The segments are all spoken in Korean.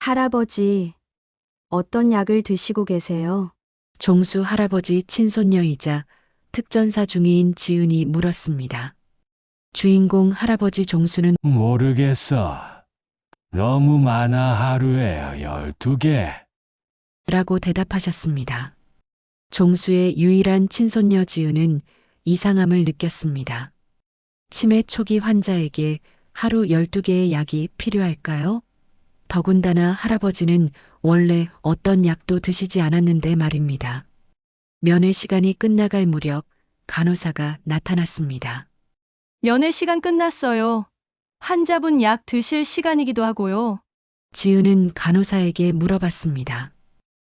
할아버지, 어떤 약을 드시고 계세요? 종수 할아버지 친손녀이자 특전사 중위인 지은이 물었습니다. 주인공 할아버지 종수는 모르겠어. 너무 많아 하루에 12개. 라고 대답하셨습니다. 종수의 유일한 친손녀 지은은 이상함을 느꼈습니다. 치매 초기 환자에게 하루 12개의 약이 필요할까요? 더군다나 할아버지는 원래 어떤 약도 드시지 않았는데 말입니다. 면회 시간이 끝나갈 무렵 간호사가 나타났습니다. 면회 시간 끝났어요. 환자분 약 드실 시간이기도 하고요. 지은은 간호사에게 물어봤습니다.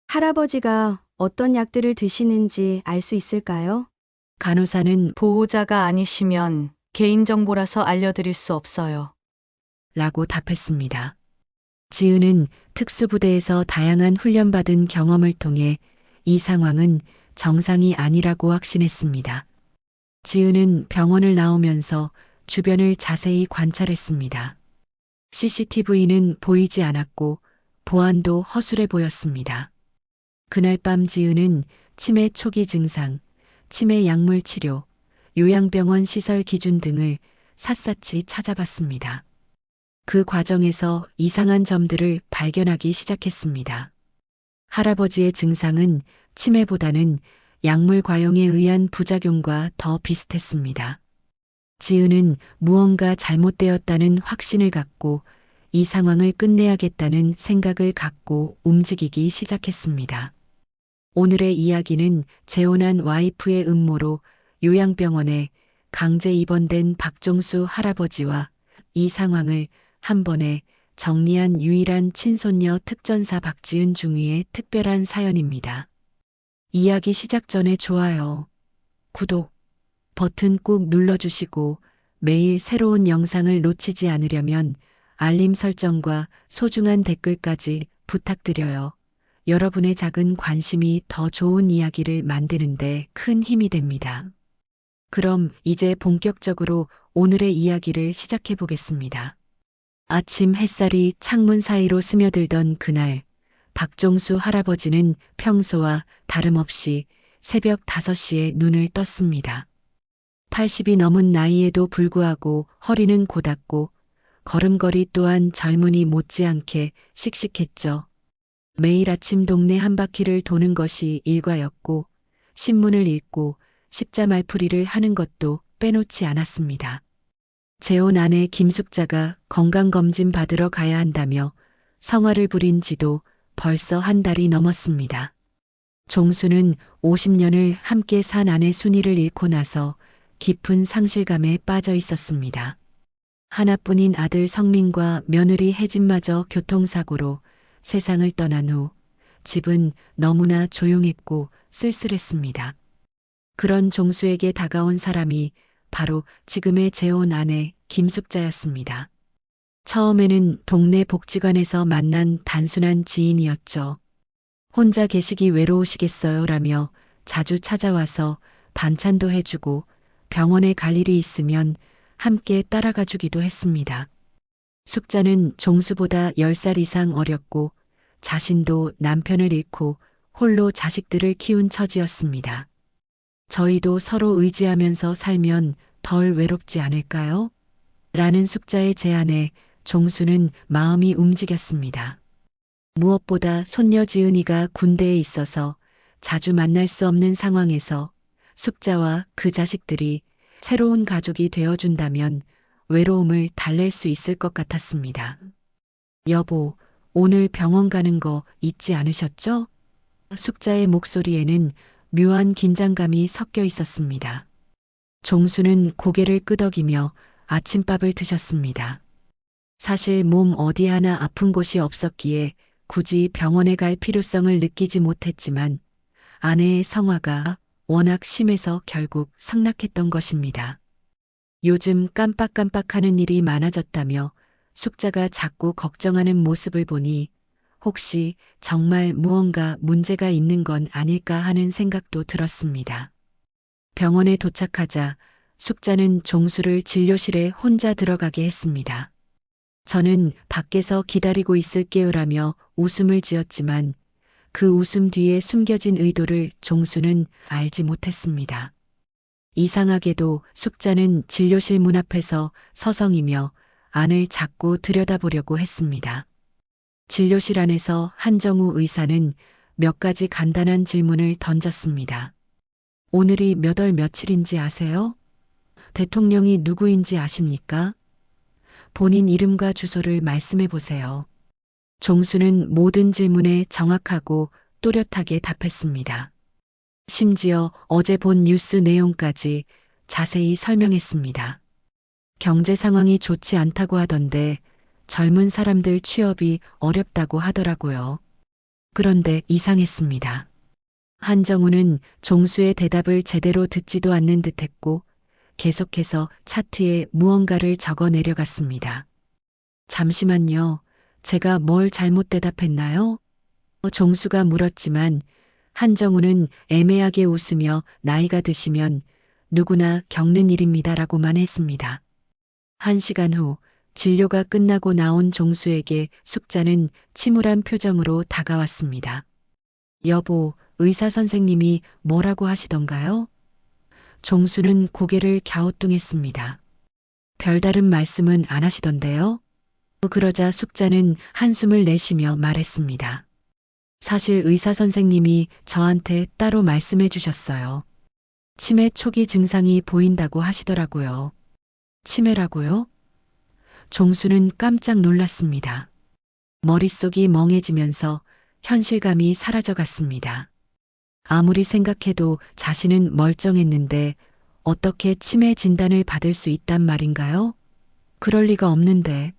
할아버지가 어떤 약들을 드시는지 알 수 있을까요? 간호사는 보호자가 아니시면 개인정보라서 알려드릴 수 없어요. 라고 답했습니다. 지은은 특수부대에서 다양한 훈련받은 경험을 통해 이 상황은 정상이 아니라고 확신했습니다. 지은은 병원을 나오면서 주변을 자세히 관찰했습니다. CCTV는 보이지 않았고 보안도 허술해 보였습니다. 그날 밤 지은은 치매 초기 증상, 치매 약물 치료, 요양병원 시설 기준 등을 샅샅이 찾아봤습니다. 그 과정에서 이상한 점들을 발견하기 시작했습니다. 할아버지의 증상은 치매보다는 약물 과용에 의한 부작용과 더 비슷했습니다. 지은은 무언가 잘못되었다는 확신을 갖고 이 상황을 끝내야겠다는 생각을 갖고 움직이기 시작했습니다. 오늘의 이야기는 재혼한 와이프의 음모로 요양병원에 강제 입원된 박종수 할아버지와 이 상황을 한 번에 정리한 유일한 친손녀 특전사 박지은 중위의 특별한 사연입니다. 이야기 시작 전에 좋아요, 구독 버튼 꾹 눌러주시고 매일 새로운 영상을 놓치지 않으려면 알림 설정과 소중한 댓글까지 부탁드려요. 여러분의 작은 관심이 더 좋은 이야기를 만드는데 큰 힘이 됩니다. 그럼 이제 본격적으로 오늘의 이야기를 시작해 보겠습니다. 아침 햇살이 창문 사이로 스며들던 그날, 박종수 할아버지는 평소와 다름없이 새벽 5시에 눈을 떴습니다. 80이 넘은 나이에도 불구하고 허리는 곧았고 걸음걸이 또한 젊은이 못지않게 씩씩했죠. 매일 아침 동네 한 바퀴를 도는 것이 일과였고 신문을 읽고 십자 말풀이를 하는 것도 빼놓지 않았습니다. 재혼 아내 김숙자가 건강검진 받으러 가야 한다며 성화를 부린 지도 벌써 한 달이 넘었습니다. 종수는 50년을 함께 산 아내 순이를 잃고 나서 깊은 상실감에 빠져 있었습니다. 하나뿐인 아들 성민과 며느리 혜진마저 교통사고로 세상을 떠난 후 집은 너무나 조용했고 쓸쓸했습니다. 그런 종수에게 다가온 사람이 바로 지금의 재혼 아내 김숙자였습니다. 처음에는 동네 복지관에서 만난 단순한 지인이었죠. 혼자 계시기 외로우시겠어요? 라며 자주 찾아와서 반찬도 해주고 병원에 갈 일이 있으면 함께 따라가 주기도 했습니다. 숙자는 종수보다 10살 이상 어렸고 자신도 남편을 잃고 홀로 자식들을 키운 처지였습니다. 저희도 서로 의지하면서 살면 덜 외롭지 않을까요? 라는 숙자의 제안에 종수는 마음이 움직였습니다. 무엇보다 손녀 지은이가 군대에 있어서 자주 만날 수 없는 상황에서 숙자와 그 자식들이 새로운 가족이 되어준다면 외로움을 달랠 수 있을 것 같았습니다. 여보, 오늘 병원 가는 거 잊지 않으셨죠? 숙자의 목소리에는 묘한 긴장감이 섞여 있었습니다. 종수는 고개를 끄덕이며 아침밥을 드셨습니다. 사실 몸 어디 하나 아픈 곳이 없었기에 굳이 병원에 갈 필요성을 느끼지 못했지만 아내의 성화가 워낙 심해서 결국 성낙했던 것입니다. 요즘 깜빡깜빡하는 일이 많아졌다며 숙자가 자꾸 걱정하는 모습을 보니 혹시 정말 무언가 문제가 있는 건 아닐까 하는 생각도 들었습니다. 병원에 도착하자 숙자는 종수를 진료실에 혼자 들어가게 했습니다. 저는 밖에서 기다리고 있을게요라며 웃음을 지었지만 그 웃음 뒤에 숨겨진 의도를 종수는 알지 못했습니다. 이상하게도 숙자는 진료실 문 앞에서 서성이며 안을 자꾸 들여다보려고 했습니다. 진료실 안에서 한정우 의사는 몇 가지 간단한 질문을 던졌습니다. 오늘이 몇 월 며칠인지 아세요? 대통령이 누구인지 아십니까? 본인 이름과 주소를 말씀해 보세요. 종수는 모든 질문에 정확하고 또렷하게 답했습니다. 심지어 어제 본 뉴스 내용까지 자세히 설명했습니다. 경제 상황이 좋지 않다고 하던데 젊은 사람들 취업이 어렵다고 하더라고요. 그런데 이상했습니다. 한정우는 종수의 대답을 제대로 듣지도 않는 듯했고 계속해서 차트에 무언가를 적어 내려갔습니다. 잠시만요. 제가 뭘 잘못 대답했나요? 종수가 물었지만 한정우는 애매하게 웃으며 나이가 드시면 누구나 겪는 일입니다라고만 했습니다. 1시간 후 진료가 끝나고 나온 종수에게 숙자는 침울한 표정으로 다가왔습니다. 여보, 의사 선생님이 뭐라고 하시던가요? 종수는 고개를 갸우뚱했습니다. 별다른 말씀은 안 하시던데요? 그러자 숙자는 한숨을 내쉬며 말했습니다. 사실 의사 선생님이 저한테 따로 말씀해 주셨어요. 치매 초기 증상이 보인다고 하시더라고요. 치매라고요? 종수는 깜짝 놀랐습니다. 머릿속이 멍해지면서 현실감이 사라져갔습니다. 아무리 생각해도 자신은 멀쩡했는데 어떻게 치매 진단을 받을 수 있단 말인가요? 그럴 리가 없는데.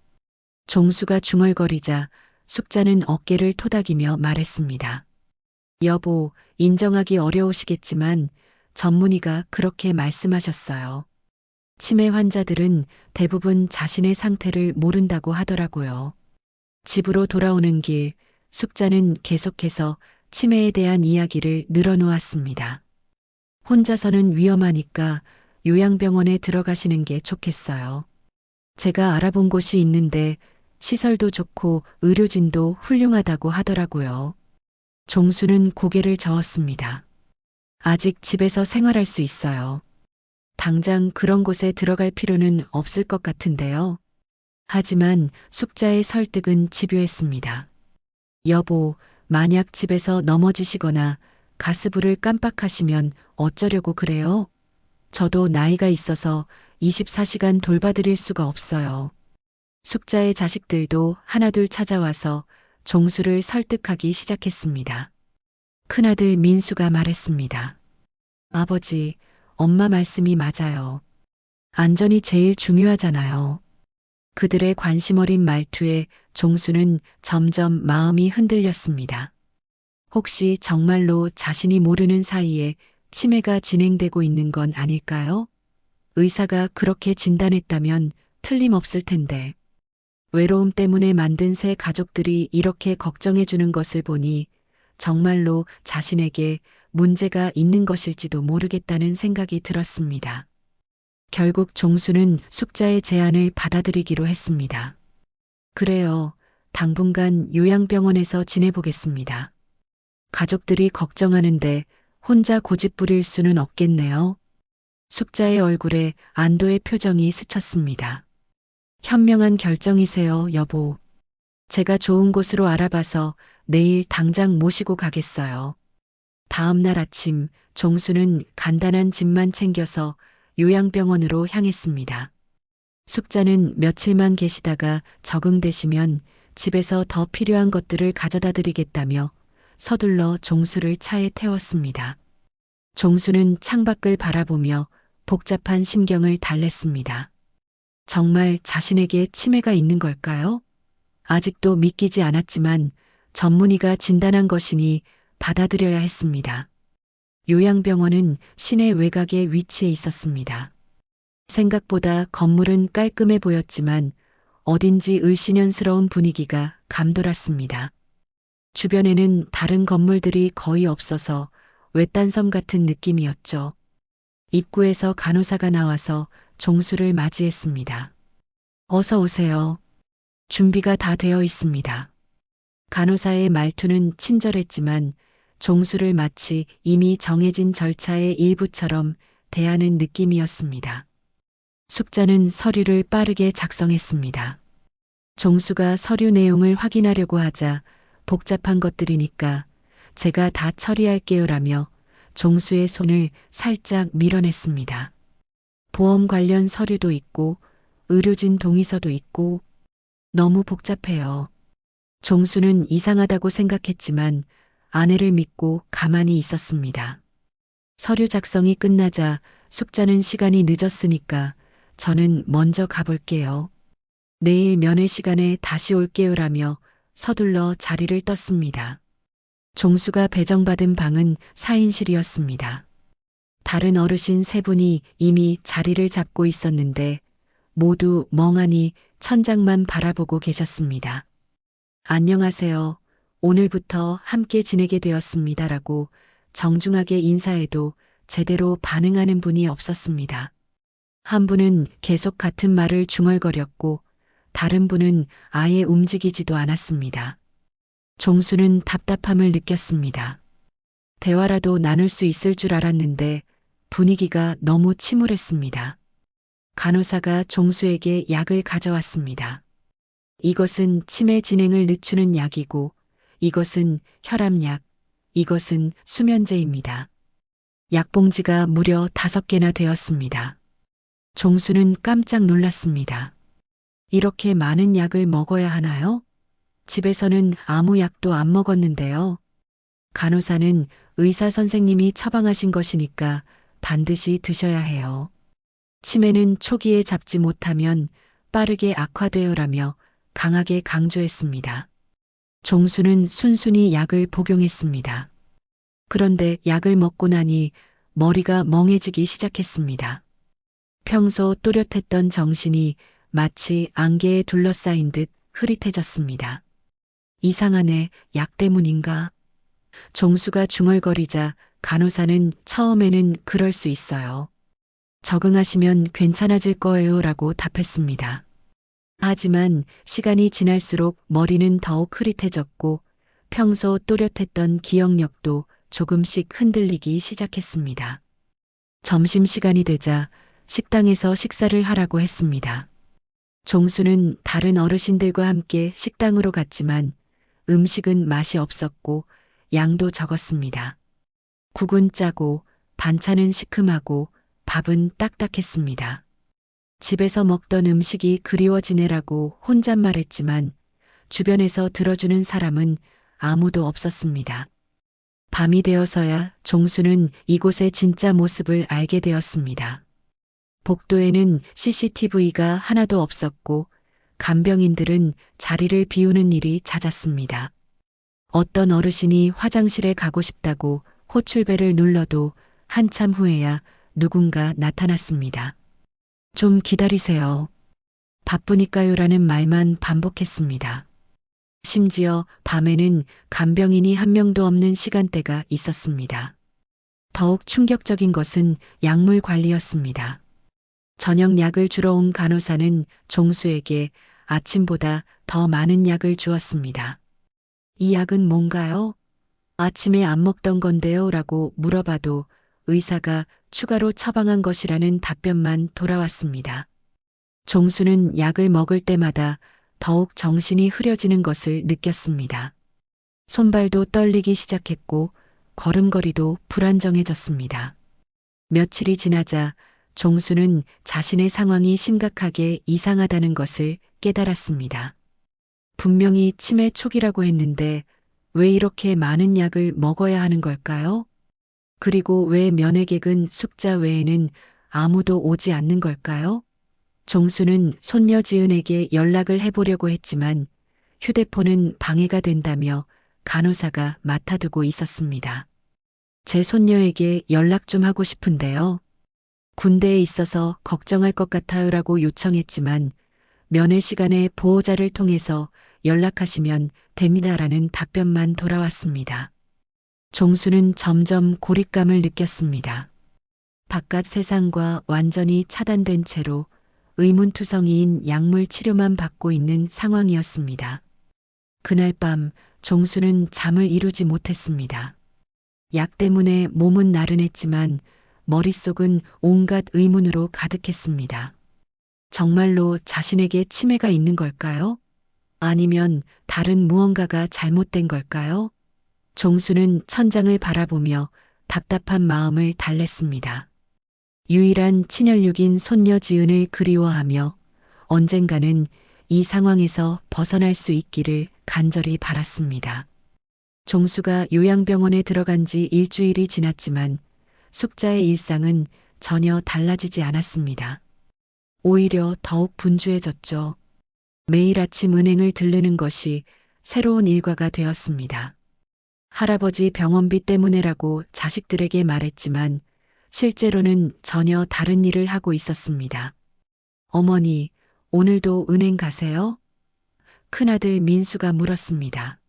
종수가 중얼거리자 숙자는 어깨를 토닥이며 말했습니다. 여보, 인정하기 어려우시겠지만 전문의가 그렇게 말씀하셨어요. 치매 환자들은 대부분 자신의 상태를 모른다고 하더라고요. 집으로 돌아오는 길, 숙자는 계속해서 치매에 대한 이야기를 늘어놓았습니다. 혼자서는 위험하니까 요양병원에 들어가시는 게 좋겠어요. 제가 알아본 곳이 있는데 시설도 좋고 의료진도 훌륭하다고 하더라고요. 종수는 고개를 저었습니다. 아직 집에서 생활할 수 있어요. 당장 그런 곳에 들어갈 필요는 없을 것 같은데요. 하지만 숙자의 설득은 집요했습니다. 여보, 만약 집에서 넘어지시거나 가스불을 깜빡하시면 어쩌려고 그래요? 저도 나이가 있어서 24시간 돌봐드릴 수가 없어요. 숙자의 자식들도 하나둘 찾아와서 종수를 설득하기 시작했습니다. 큰아들 민수가 말했습니다. 아버지, 엄마 말씀이 맞아요. 안전이 제일 중요하잖아요. 그들의 관심 어린 말투에 종수는 점점 마음이 흔들렸습니다. 혹시 정말로 자신이 모르는 사이에 치매가 진행되고 있는 건 아닐까요? 의사가 그렇게 진단했다면 틀림없을 텐데. 외로움 때문에 만든 새 가족들이 이렇게 걱정해 주는 것을 보니 정말로 자신에게 문제가 있는 것일지도 모르겠다는 생각이 들었습니다. 결국 종수는 숙자의 제안을 받아들이기로 했습니다. 그래요. 당분간 요양병원에서 지내보겠습니다. 가족들이 걱정하는데 혼자 고집 부릴 수는 없겠네요. 숙자의 얼굴에 안도의 표정이 스쳤습니다. 현명한 결정이세요, 여보. 제가 좋은 곳으로 알아봐서 내일 당장 모시고 가겠어요. 다음 날 아침 종수는 간단한 짐만 챙겨서 요양병원으로 향했습니다. 숙자는 며칠만 계시다가 적응되시면 집에서 더 필요한 것들을 가져다 드리겠다며 서둘러 종수를 차에 태웠습니다. 종수는 창밖을 바라보며 복잡한 심경을 달랬습니다. 정말 자신에게 치매가 있는 걸까요? 아직도 믿기지 않았지만 전문의가 진단한 것이니 받아들여야 했습니다. 요양병원은 시내 외곽에 위치해 있었습니다. 생각보다 건물은 깔끔해 보였지만 어딘지 을씨년스러운 분위기가 감돌았습니다. 주변에는 다른 건물들이 거의 없어서 외딴 섬 같은 느낌이었죠. 입구에서 간호사가 나와서 종수를 맞이했습니다. 어서 오세요. 준비가 다 되어 있습니다. 간호사의 말투는 친절했지만 종수를 마치 이미 정해진 절차의 일부처럼 대하는 느낌이었습니다. 숙자는 서류를 빠르게 작성했습니다. 종수가 서류 내용을 확인하려고 하자 복잡한 것들이니까 제가 다 처리할게요라며 종수의 손을 살짝 밀어냈습니다. 보험 관련 서류도 있고 의료진 동의서도 있고 너무 복잡해요. 종수는 이상하다고 생각했지만 아내를 믿고 가만히 있었습니다. 서류 작성이 끝나자 숙자는 시간이 늦었으니까 저는 먼저 가볼게요. 내일 면회 시간에 다시 올게요라며 서둘러 자리를 떴습니다. 종수가 배정받은 방은 4인실이었습니다. 다른 어르신 3분이 이미 자리를 잡고 있었는데 모두 멍하니 천장만 바라보고 계셨습니다. 안녕하세요. 오늘부터 함께 지내게 되었습니다라고 정중하게 인사해도 제대로 반응하는 분이 없었습니다. 한 분은 계속 같은 말을 중얼거렸고 다른 분은 아예 움직이지도 않았습니다. 종수는 답답함을 느꼈습니다. 대화라도 나눌 수 있을 줄 알았는데 분위기가 너무 침울했습니다. 간호사가 종수에게 약을 가져왔습니다. 이것은 치매 진행을 늦추는 약이고 이것은 혈압약, 이것은 수면제입니다. 약봉지가 무려 5개나 되었습니다. 종수는 깜짝 놀랐습니다. 이렇게 많은 약을 먹어야 하나요? 집에서는 아무 약도 안 먹었는데요. 간호사는 의사 선생님이 처방하신 것이니까 반드시 드셔야 해요. 치매는 초기에 잡지 못하면 빠르게 악화되어라며 강하게 강조했습니다. 종수는 순순히 약을 복용했습니다. 그런데 약을 먹고 나니 머리가 멍해지기 시작했습니다. 평소 또렷했던 정신이 마치 안개에 둘러싸인 듯 흐릿해졌습니다. 이상하네, 약 때문인가? 종수가 중얼거리자 간호사는 처음에는 그럴 수 있어요. 적응하시면 괜찮아질 거예요 라고 답했습니다. 하지만 시간이 지날수록 머리는 더욱 흐릿해졌고 평소 또렷했던 기억력도 조금씩 흔들리기 시작했습니다. 점심시간이 되자 식당에서 식사를 하라고 했습니다. 종수는 다른 어르신들과 함께 식당으로 갔지만 음식은 맛이 없었고 양도 적었습니다. 국은 짜고 반찬은 시큼하고 밥은 딱딱했습니다. 집에서 먹던 음식이 그리워지네라고 혼잣말했지만 주변에서 들어주는 사람은 아무도 없었습니다. 밤이 되어서야 종수는 이곳의 진짜 모습을 알게 되었습니다. 복도에는 CCTV가 하나도 없었고 간병인들은 자리를 비우는 일이 잦았습니다. 어떤 어르신이 화장실에 가고 싶다고 호출벨을 눌러도 한참 후에야 누군가 나타났습니다. 좀 기다리세요. 바쁘니까요라는 말만 반복했습니다. 심지어 밤에는 간병인이 한 명도 없는 시간대가 있었습니다. 더욱 충격적인 것은 약물 관리였습니다. 저녁 약을 주러 온 간호사는 종수에게 아침보다 더 많은 약을 주었습니다. 이 약은 뭔가요? 아침에 안 먹던 건데요 라고 물어봐도 의사가 추가로 처방한 것이라는 답변만 돌아왔습니다. 종수는 약을 먹을 때마다 더욱 정신이 흐려지는 것을 느꼈습니다. 손발도 떨리기 시작했고 걸음걸이도 불안정해졌습니다. 며칠이 지나자 종수는 자신의 상황이 심각하게 이상하다는 것을 깨달았습니다. 분명히 치매 초기라고 했는데 왜 이렇게 많은 약을 먹어야 하는 걸까요? 그리고 왜 면회객은 숙자 외에는 아무도 오지 않는 걸까요? 종수는 손녀 지은에게 연락을 해보려고 했지만 휴대폰은 방해가 된다며 간호사가 맡아두고 있었습니다. 제 손녀에게 연락 좀 하고 싶은데요. 군대에 있어서 걱정할 것 같아요라고 요청했지만 면회 시간에 보호자를 통해서 연락하시면 됩니다라는 답변만 돌아왔습니다. 종수는 점점 고립감을 느꼈습니다. 바깥 세상과 완전히 차단된 채로 의문투성이인 약물 치료만 받고 있는 상황이었습니다. 그날 밤 종수는 잠을 이루지 못했습니다. 약 때문에 몸은 나른했지만 머릿속은 온갖 의문으로 가득했습니다. 정말로 자신에게 치매가 있는 걸까요? 아니면 다른 무언가가 잘못된 걸까요? 종수는 천장을 바라보며 답답한 마음을 달랬습니다. 유일한 친혈육인 손녀 지은을 그리워하며 언젠가는 이 상황에서 벗어날 수 있기를 간절히 바랐습니다. 종수가 요양병원에 들어간 지 일주일이 지났지만 숙자의 일상은 전혀 달라지지 않았습니다. 오히려 더욱 분주해졌죠. 매일 아침 은행을 들르는 것이 새로운 일과가 되었습니다. 할아버지 병원비 때문에라고 자식들에게 말했지만 실제로는 전혀 다른 일을 하고 있었습니다. 어머니, 오늘도 은행 가세요? 큰아들 민수가 물었습니다.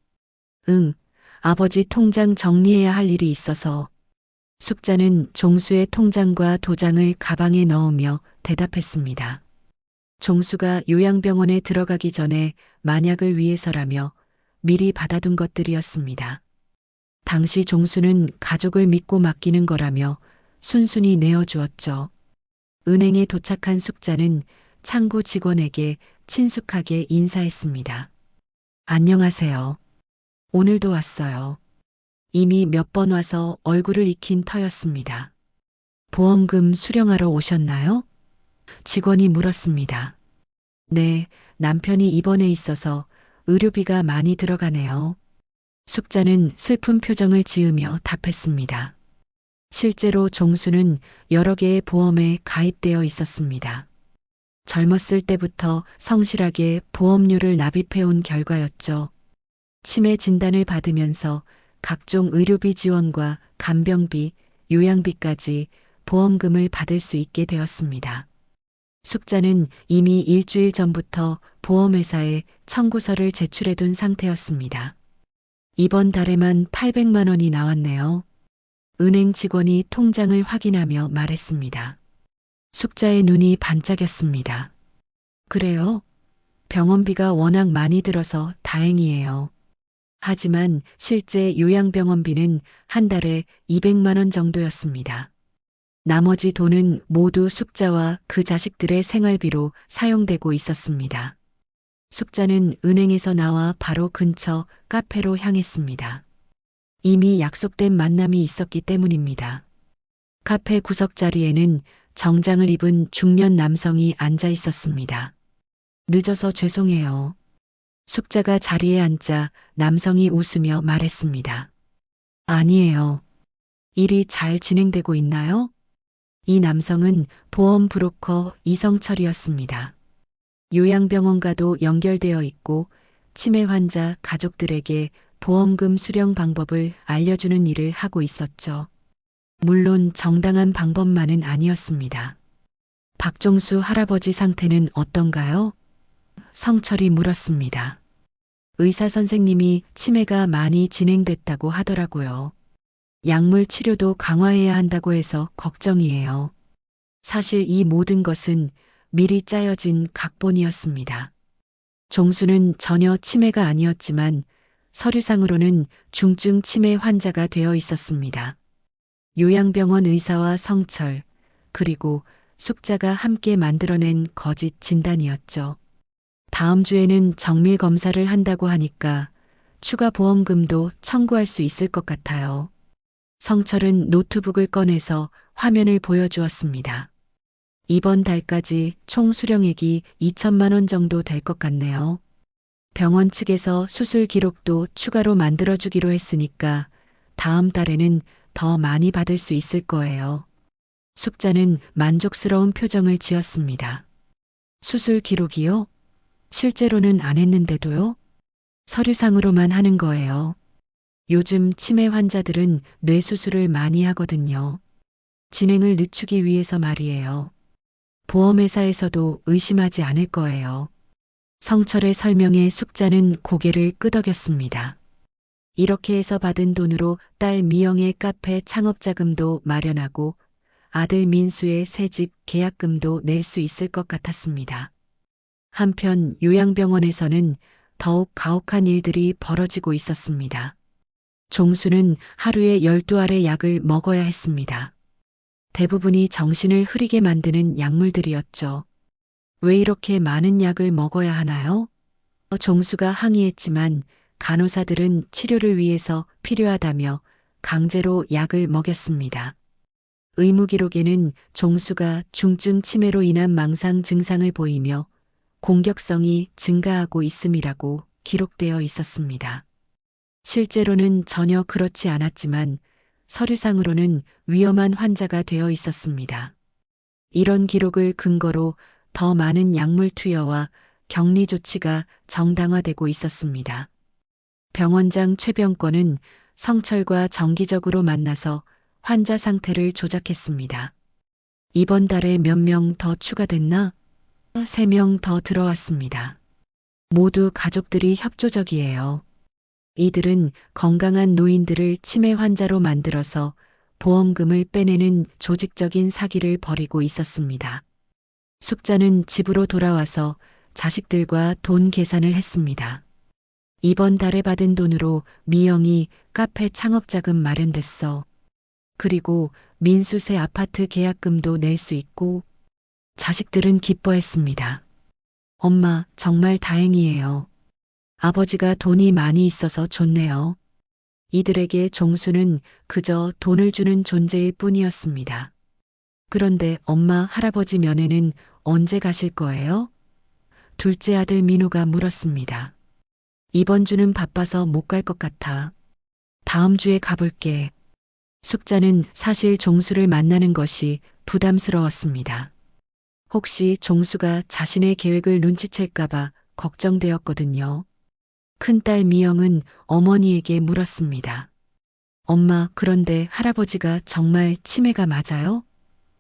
응, 아버지 통장 정리해야 할 일이 있어서. 숙자는 종수의 통장과 도장을 가방에 넣으며 대답했습니다. 종수가 요양병원에 들어가기 전에 만약을 위해서라며 미리 받아둔 것들이었습니다. 당시 종수는 가족을 믿고 맡기는 거라며 순순히 내어주었죠. 은행에 도착한 숙자는 창구 직원에게 친숙하게 인사했습니다. 안녕하세요. 오늘도 왔어요. 이미 몇 번 와서 얼굴을 익힌 터였습니다. 보험금 수령하러 오셨나요? 직원이 물었습니다. 네, 남편이 입원해 있어서 의료비가 많이 들어가네요. 숙자는 슬픈 표정을 지으며 답했습니다. 실제로 종수는 여러 개의 보험에 가입되어 있었습니다. 젊었을 때부터 성실하게 보험료를 납입해온 결과였죠. 치매 진단을 받으면서 각종 의료비 지원과 간병비, 요양비까지 보험금을 받을 수 있게 되었습니다. 숙자는 이미 일주일 전부터 보험회사에 청구서를 제출해둔 상태였습니다. 이번 달에만 800만 원이 나왔네요. 은행 직원이 통장을 확인하며 말했습니다. 숙자의 눈이 반짝였습니다. 그래요? 병원비가 워낙 많이 들어서 다행이에요. 하지만 실제 요양병원비는 한 달에 200만 원 정도였습니다. 나머지 돈은 모두 숙자와 그 자식들의 생활비로 사용되고 있었습니다. 숙자는 은행에서 나와 바로 근처 카페로 향했습니다. 이미 약속된 만남이 있었기 때문입니다. 카페 구석 자리에는 정장을 입은 중년 남성이 앉아 있었습니다. 늦어서 죄송해요. 숙자가 자리에 앉자 남성이 웃으며 말했습니다. 아니에요. 일이 잘 진행되고 있나요? 이 남성은 보험 브로커 이성철이었습니다. 요양병원과도 연결되어 있고 치매 환자 가족들에게 보험금 수령 방법을 알려주는 일을 하고 있었죠. 물론 정당한 방법만은 아니었습니다. 박종수 할아버지 상태는 어떤가요? 성철이 물었습니다. 의사 선생님이 치매가 많이 진행됐다고 하더라고요. 약물 치료도 강화해야 한다고 해서 걱정이에요. 사실 이 모든 것은 미리 짜여진 각본이었습니다. 종수는 전혀 치매가 아니었지만 서류상으로는 중증 치매 환자가 되어 있었습니다. 요양병원 의사와 성철, 그리고 숙자가 함께 만들어낸 거짓 진단이었죠. 다음 주에는 정밀 검사를 한다고 하니까 추가 보험금도 청구할 수 있을 것 같아요. 성철은 노트북을 꺼내서 화면을 보여주었습니다. 이번 달까지 총 수령액이 2천만 원 정도 될 것 같네요. 병원 측에서 수술 기록도 추가로 만들어주기로 했으니까 다음 달에는 더 많이 받을 수 있을 거예요. 숙자는 만족스러운 표정을 지었습니다. 수술 기록이요? 실제로는 안 했는데도요? 서류상으로만 하는 거예요. 요즘 치매 환자들은 뇌수술을 많이 하거든요. 진행을 늦추기 위해서 말이에요. 보험회사에서도 의심하지 않을 거예요. 성철의 설명에 숙자는 고개를 끄덕였습니다. 이렇게 해서 받은 돈으로 딸 미영의 카페 창업 자금도 마련하고 아들 민수의 새집 계약금도 낼 수 있을 것 같았습니다. 한편 요양병원에서는 더욱 가혹한 일들이 벌어지고 있었습니다. 종수는 하루에 12알의 약을 먹어야 했습니다. 대부분이 정신을 흐리게 만드는 약물들이었죠. 왜 이렇게 많은 약을 먹어야 하나요? 종수가 항의했지만 간호사들은 치료를 위해서 필요하다며 강제로 약을 먹였습니다. 의무 기록에는 종수가 중증 치매로 인한 망상 증상을 보이며 공격성이 증가하고 있음이라고 기록되어 있었습니다. 실제로는 전혀 그렇지 않았지만 서류상으로는 위험한 환자가 되어 있었습니다. 이런 기록을 근거로 더 많은 약물 투여와 격리 조치가 정당화되고 있었습니다. 병원장 최병권은 성철과 정기적으로 만나서 환자 상태를 조작했습니다. 이번 달에 몇 명 더 추가됐나? 3명 더 들어왔습니다. 모두 가족들이 협조적이에요. 이들은 건강한 노인들을 치매 환자로 만들어서 보험금을 빼내는 조직적인 사기를 벌이고 있었습니다. 숙자는 집으로 돌아와서 자식들과 돈 계산을 했습니다. 이번 달에 받은 돈으로 미영이 카페 창업자금 마련됐어. 그리고 민수 새 아파트 계약금도 낼 수 있고. 자식들은 기뻐했습니다. 엄마, 정말 다행이에요. 아버지가 돈이 많이 있어서 좋네요. 이들에게 종수는 그저 돈을 주는 존재일 뿐이었습니다. 그런데 엄마, 할아버지 면회는 언제 가실 거예요? 둘째 아들 민우가 물었습니다. 이번 주는 바빠서 못 갈 것 같아. 다음 주에 가볼게. 숙자는 사실 종수를 만나는 것이 부담스러웠습니다. 혹시 종수가 자신의 계획을 눈치챌까봐 걱정되었거든요. 큰딸 미영은 어머니에게 물었습니다. 엄마, 그런데 할아버지가 정말 치매가 맞아요?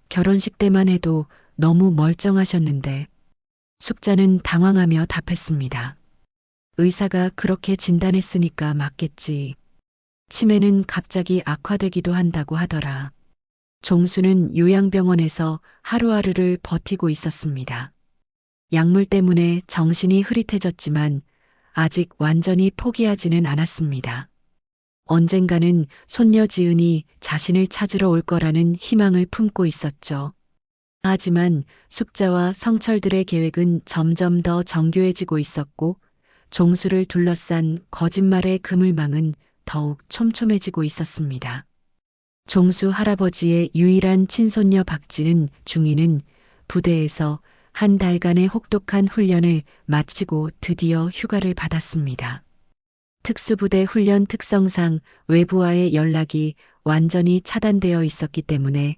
결혼식 때만 해도 너무 멀쩡하셨는데. 숙자는 당황하며 답했습니다. 의사가 그렇게 진단했으니까 맞겠지. 치매는 갑자기 악화되기도 한다고 하더라. 종수는 요양병원에서 하루하루를 버티고 있었습니다. 약물 때문에 정신이 흐릿해졌지만 아직 완전히 포기하지는 않았습니다. 언젠가는 손녀 지은이 자신을 찾으러 올 거라는 희망을 품고 있었죠. 하지만 숙자와 성철들의 계획은 점점 더 정교해지고 있었고 종수를 둘러싼 거짓말의 그물망은 더욱 촘촘해지고 있었습니다. 종수 할아버지의 유일한 친손녀 박지은 중이는 부대에서 한 달간의 혹독한 훈련을 마치고 드디어 휴가를 받았습니다. 특수부대 훈련 특성상 외부와의 연락이 완전히 차단되어 있었기 때문에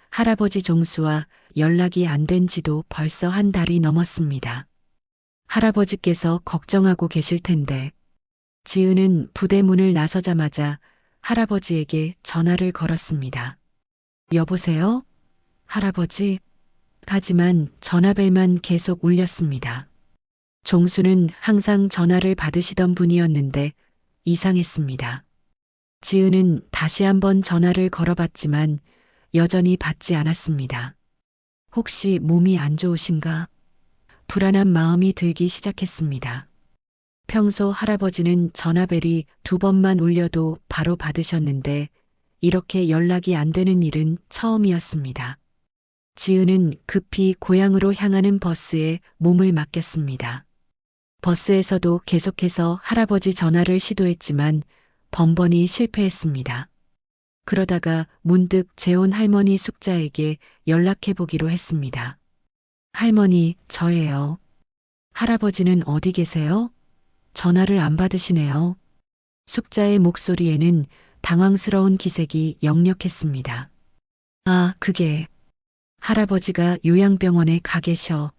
할아버지 종수와 연락이 안 된 지도 벌써 한 달이 넘었습니다. 할아버지께서 걱정하고 계실 텐데. 지은은 부대 문을 나서자마자 할아버지에게 전화를 걸었습니다. 여보세요? 할아버지? 하지만 전화벨만 계속 울렸습니다. 종수는 항상 전화를 받으시던 분이었는데 이상했습니다. 지은은 다시 한번 전화를 걸어봤지만 여전히 받지 않았습니다. 혹시 몸이 안 좋으신가? 불안한 마음이 들기 시작했습니다. 평소 할아버지는 전화벨이 2번만 울려도 바로 받으셨는데 이렇게 연락이 안 되는 일은 처음이었습니다. 지은은 급히 고향으로 향하는 버스에 몸을 맡겼습니다. 버스에서도 계속해서 할아버지 전화를 시도했지만 번번이 실패했습니다. 그러다가 문득 재혼 할머니 숙자에게 연락해보기로 했습니다. 할머니, 저예요. 할아버지는 어디 계세요? 전화를 안 받으시네요. 숙자의 목소리에는 당황스러운 기색이 역력했습니다. 아, 그게 할아버지가 요양병원에 가 계셔.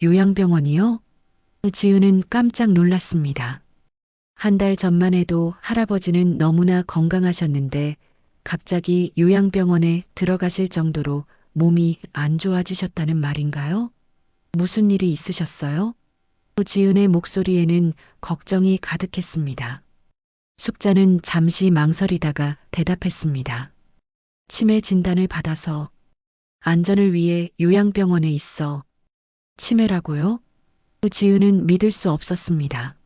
요양병원이요? 지은은 깜짝 놀랐습니다. 한 달 전만 해도 할아버지는 너무나 건강하셨는데 갑자기 요양병원에 들어가실 정도로 몸이 안 좋아지셨다는 말인가요? 무슨 일이 있으셨어요? 지은의 목소리에는 걱정이 가득했습니다. 숙자는 잠시 망설이다가 대답했습니다. 치매 진단을 받아서 안전을 위해 요양병원에 있어. 치매라고요? 지은은 믿을 수 없었습니다.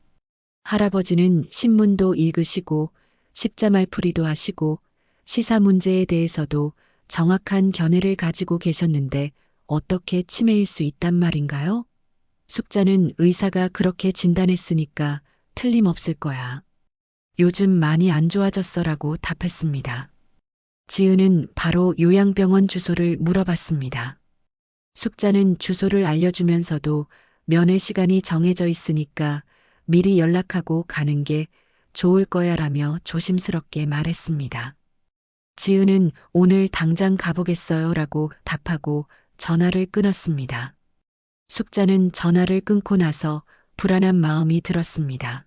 할아버지는 신문도 읽으시고 십자말풀이도 하시고 시사 문제에 대해서도 정확한 견해를 가지고 계셨는데 어떻게 치매일 수 있단 말인가요? 숙자는 의사가 그렇게 진단했으니까 틀림없을 거야. 요즘 많이 안 좋아졌어라고 답했습니다. 지은은 바로 요양병원 주소를 물어봤습니다. 숙자는 주소를 알려주면서도 면회 시간이 정해져 있으니까 미리 연락하고 가는 게 좋을 거야 라며 조심스럽게 말했습니다. 지은은 오늘 당장 가보겠어요 라고 답하고 전화를 끊었습니다. 숙자는 전화를 끊고 나서 불안한 마음이 들었습니다.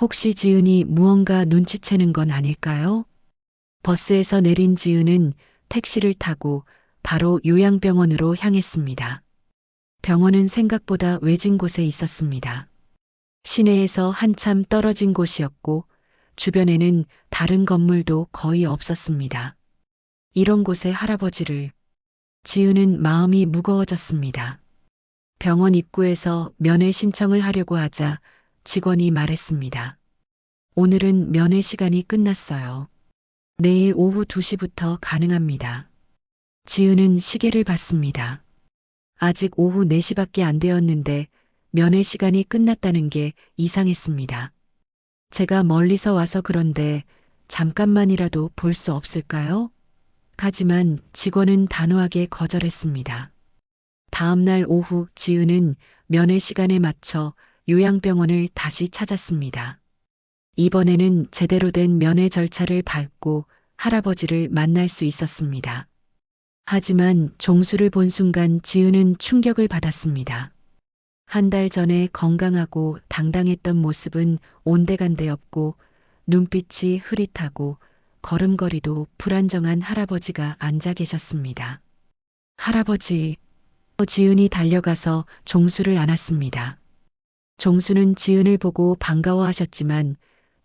혹시 지은이 무언가 눈치채는 건 아닐까요? 버스에서 내린 지은은 택시를 타고 바로 요양병원으로 향했습니다. 병원은 생각보다 외진 곳에 있었습니다. 시내에서 한참 떨어진 곳이었고 주변에는 다른 건물도 거의 없었습니다. 이런 곳에 할아버지를 지은은 마음이 무거워졌습니다. 병원 입구에서 면회 신청을 하려고 하자 직원이 말했습니다. 오늘은 면회 시간이 끝났어요. 내일 오후 2시부터 가능합니다. 지은은 시계를 봤습니다. 아직 오후 4시밖에 안 되었는데 면회 시간이 끝났다는 게 이상했습니다. 제가 멀리서 와서 그런데 잠깐만이라도 볼 수 없을까요? 하지만 직원은 단호하게 거절했습니다. 다음 날 오후 지은은 면회 시간에 맞춰 요양병원을 다시 찾았습니다. 이번에는 제대로 된 면회 절차를 밟고 할아버지를 만날 수 있었습니다. 하지만 종수를 본 순간 지은은 충격을 받았습니다. 한 달 전에 건강하고 당당했던 모습은 온데간데 없고 눈빛이 흐릿하고 걸음걸이도 불안정한 할아버지가 앉아 계셨습니다. 할아버지, 지은이 달려가서 종수를 안았습니다. 종수는 지은을 보고 반가워하셨지만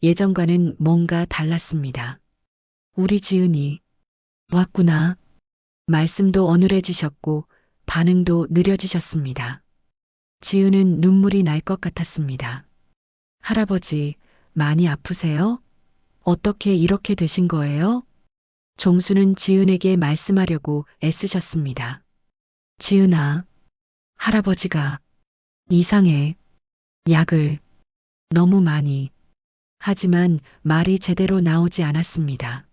예전과는 뭔가 달랐습니다. 우리 지은이 왔구나. 말씀도 어눌해지셨고 반응도 느려지셨습니다. 지은은 눈물이 날 것 같았습니다. 할아버지, 많이 아프세요? 어떻게 이렇게 되신 거예요? 종수는 지은에게 말씀하려고 애쓰셨습니다. 지은아, 할아버지가 이상해. 약을 너무 많이. 하지만 말이 제대로 나오지 않았습니다.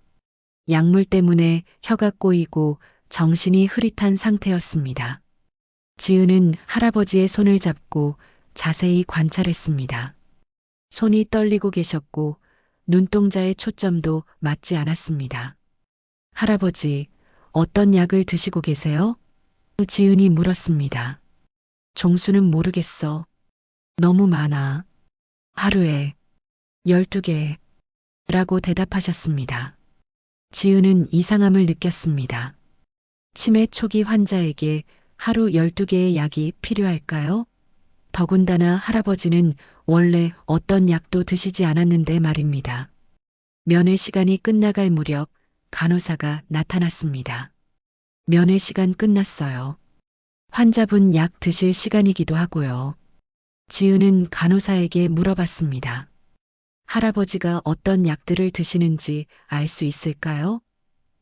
약물 때문에 혀가 꼬이고 정신이 흐릿한 상태였습니다. 지은은 할아버지의 손을 잡고 자세히 관찰했습니다. 손이 떨리고 계셨고 눈동자의 초점도 맞지 않았습니다. 할아버지, 어떤 약을 드시고 계세요? 지은이 물었습니다. 종수는 모르겠어. 너무 많아. 하루에 12개 라고 대답하셨습니다. 지은은 이상함을 느꼈습니다. 치매 초기 환자에게 하루 12개의 약이 필요할까요? 더군다나 할아버지는 원래 어떤 약도 드시지 않았는데 말입니다. 면회 시간이 끝나갈 무렵 간호사가 나타났습니다. 면회 시간 끝났어요. 환자분 약 드실 시간이기도 하고요. 지은은 간호사에게 물어봤습니다. 할아버지가 어떤 약들을 드시는지 알 수 있을까요?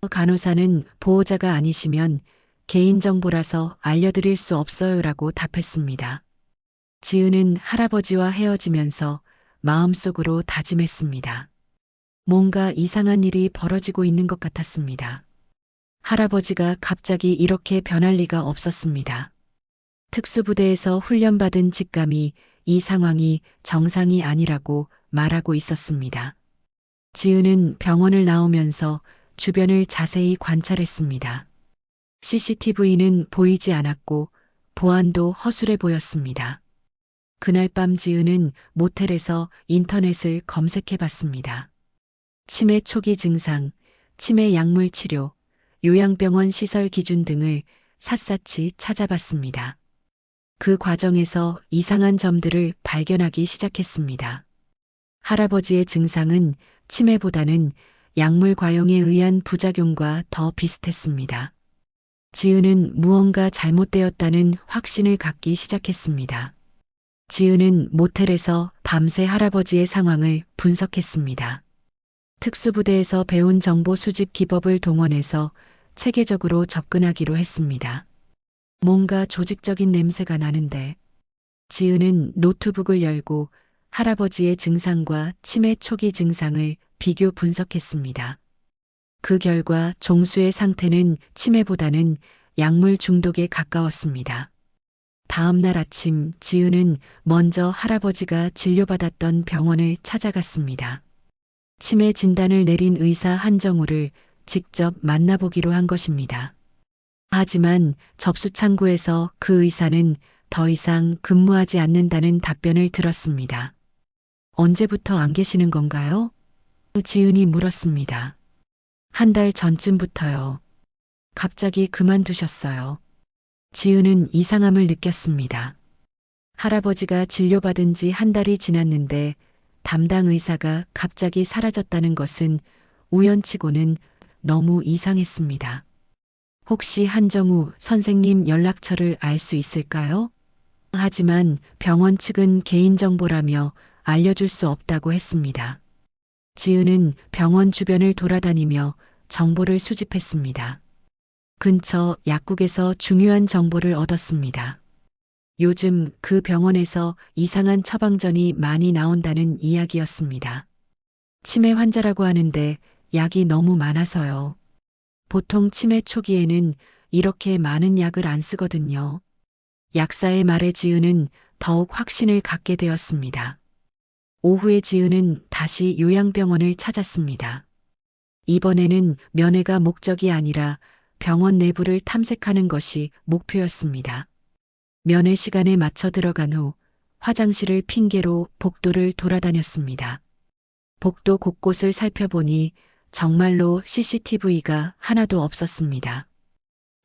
간호사는 보호자가 아니시면 개인정보라서 알려드릴 수 없어요라고 답했습니다. 지은은 할아버지와 헤어지면서 마음속으로 다짐했습니다. 뭔가 이상한 일이 벌어지고 있는 것 같았습니다. 할아버지가 갑자기 이렇게 변할 리가 없었습니다. 특수부대에서 훈련받은 직감이 이 상황이 정상이 아니라고 말하고 있었습니다. 지은은 병원을 나오면서 주변을 자세히 관찰했습니다. CCTV는 보이지 않았고 보안도 허술해 보였습니다. 그날 밤 지은은 모텔에서 인터넷을 검색해 봤습니다. 치매 초기 증상, 치매 약물 치료, 요양병원 시설 기준 등을 샅샅이 찾아봤습니다. 그 과정에서 이상한 점들을 발견하기 시작했습니다. 할아버지의 증상은 치매보다는 약물 과용에 의한 부작용과 더 비슷했습니다. 지은은 무언가 잘못되었다는 확신을 갖기 시작했습니다. 지은은 모텔에서 밤새 할아버지의 상황을 분석했습니다. 특수부대에서 배운 정보 수집 기법을 동원해서 체계적으로 접근하기로 했습니다. 뭔가 조직적인 냄새가 나는데 지은은 노트북을 열고 할아버지의 증상과 치매 초기 증상을 비교 분석했습니다. 그 결과 종수의 상태는 치매보다는 약물 중독에 가까웠습니다. 다음 날 아침 지은은 먼저 할아버지가 진료받았던 병원을 찾아갔습니다. 치매 진단을 내린 의사 한정우를 직접 만나보기로 한 것입니다. 하지만 접수 창구에서 그 의사는 더 이상 근무하지 않는다는 답변을 들었습니다. 언제부터 안 계시는 건가요? 지은이 물었습니다. 한 달 전쯤부터요. 갑자기 그만두셨어요. 지은은 이상함을 느꼈습니다. 할아버지가 진료받은 지 한 달이 지났는데 담당 의사가 갑자기 사라졌다는 것은 우연치고는 너무 이상했습니다. 혹시 한정우 선생님 연락처를 알 수 있을까요? 하지만 병원 측은 개인정보라며 알려줄 수 없다고 했습니다. 지은은 병원 주변을 돌아다니며 정보를 수집했습니다. 근처 약국에서 중요한 정보를 얻었습니다. 요즘 그 병원에서 이상한 처방전이 많이 나온다는 이야기였습니다. 치매 환자라고 하는데 약이 너무 많아서요. 보통 치매 초기에는 이렇게 많은 약을 안 쓰거든요. 약사의 말에 지은은 더욱 확신을 갖게 되었습니다. 오후에 지은은 다시 요양병원을 찾았습니다. 이번에는 면회가 목적이 아니라 병원 내부를 탐색하는 것이 목표였습니다. 면회 시간에 맞춰 들어간 후 화장실을 핑계로 복도를 돌아다녔습니다. 복도 곳곳을 살펴보니 정말로 CCTV가 하나도 없었습니다.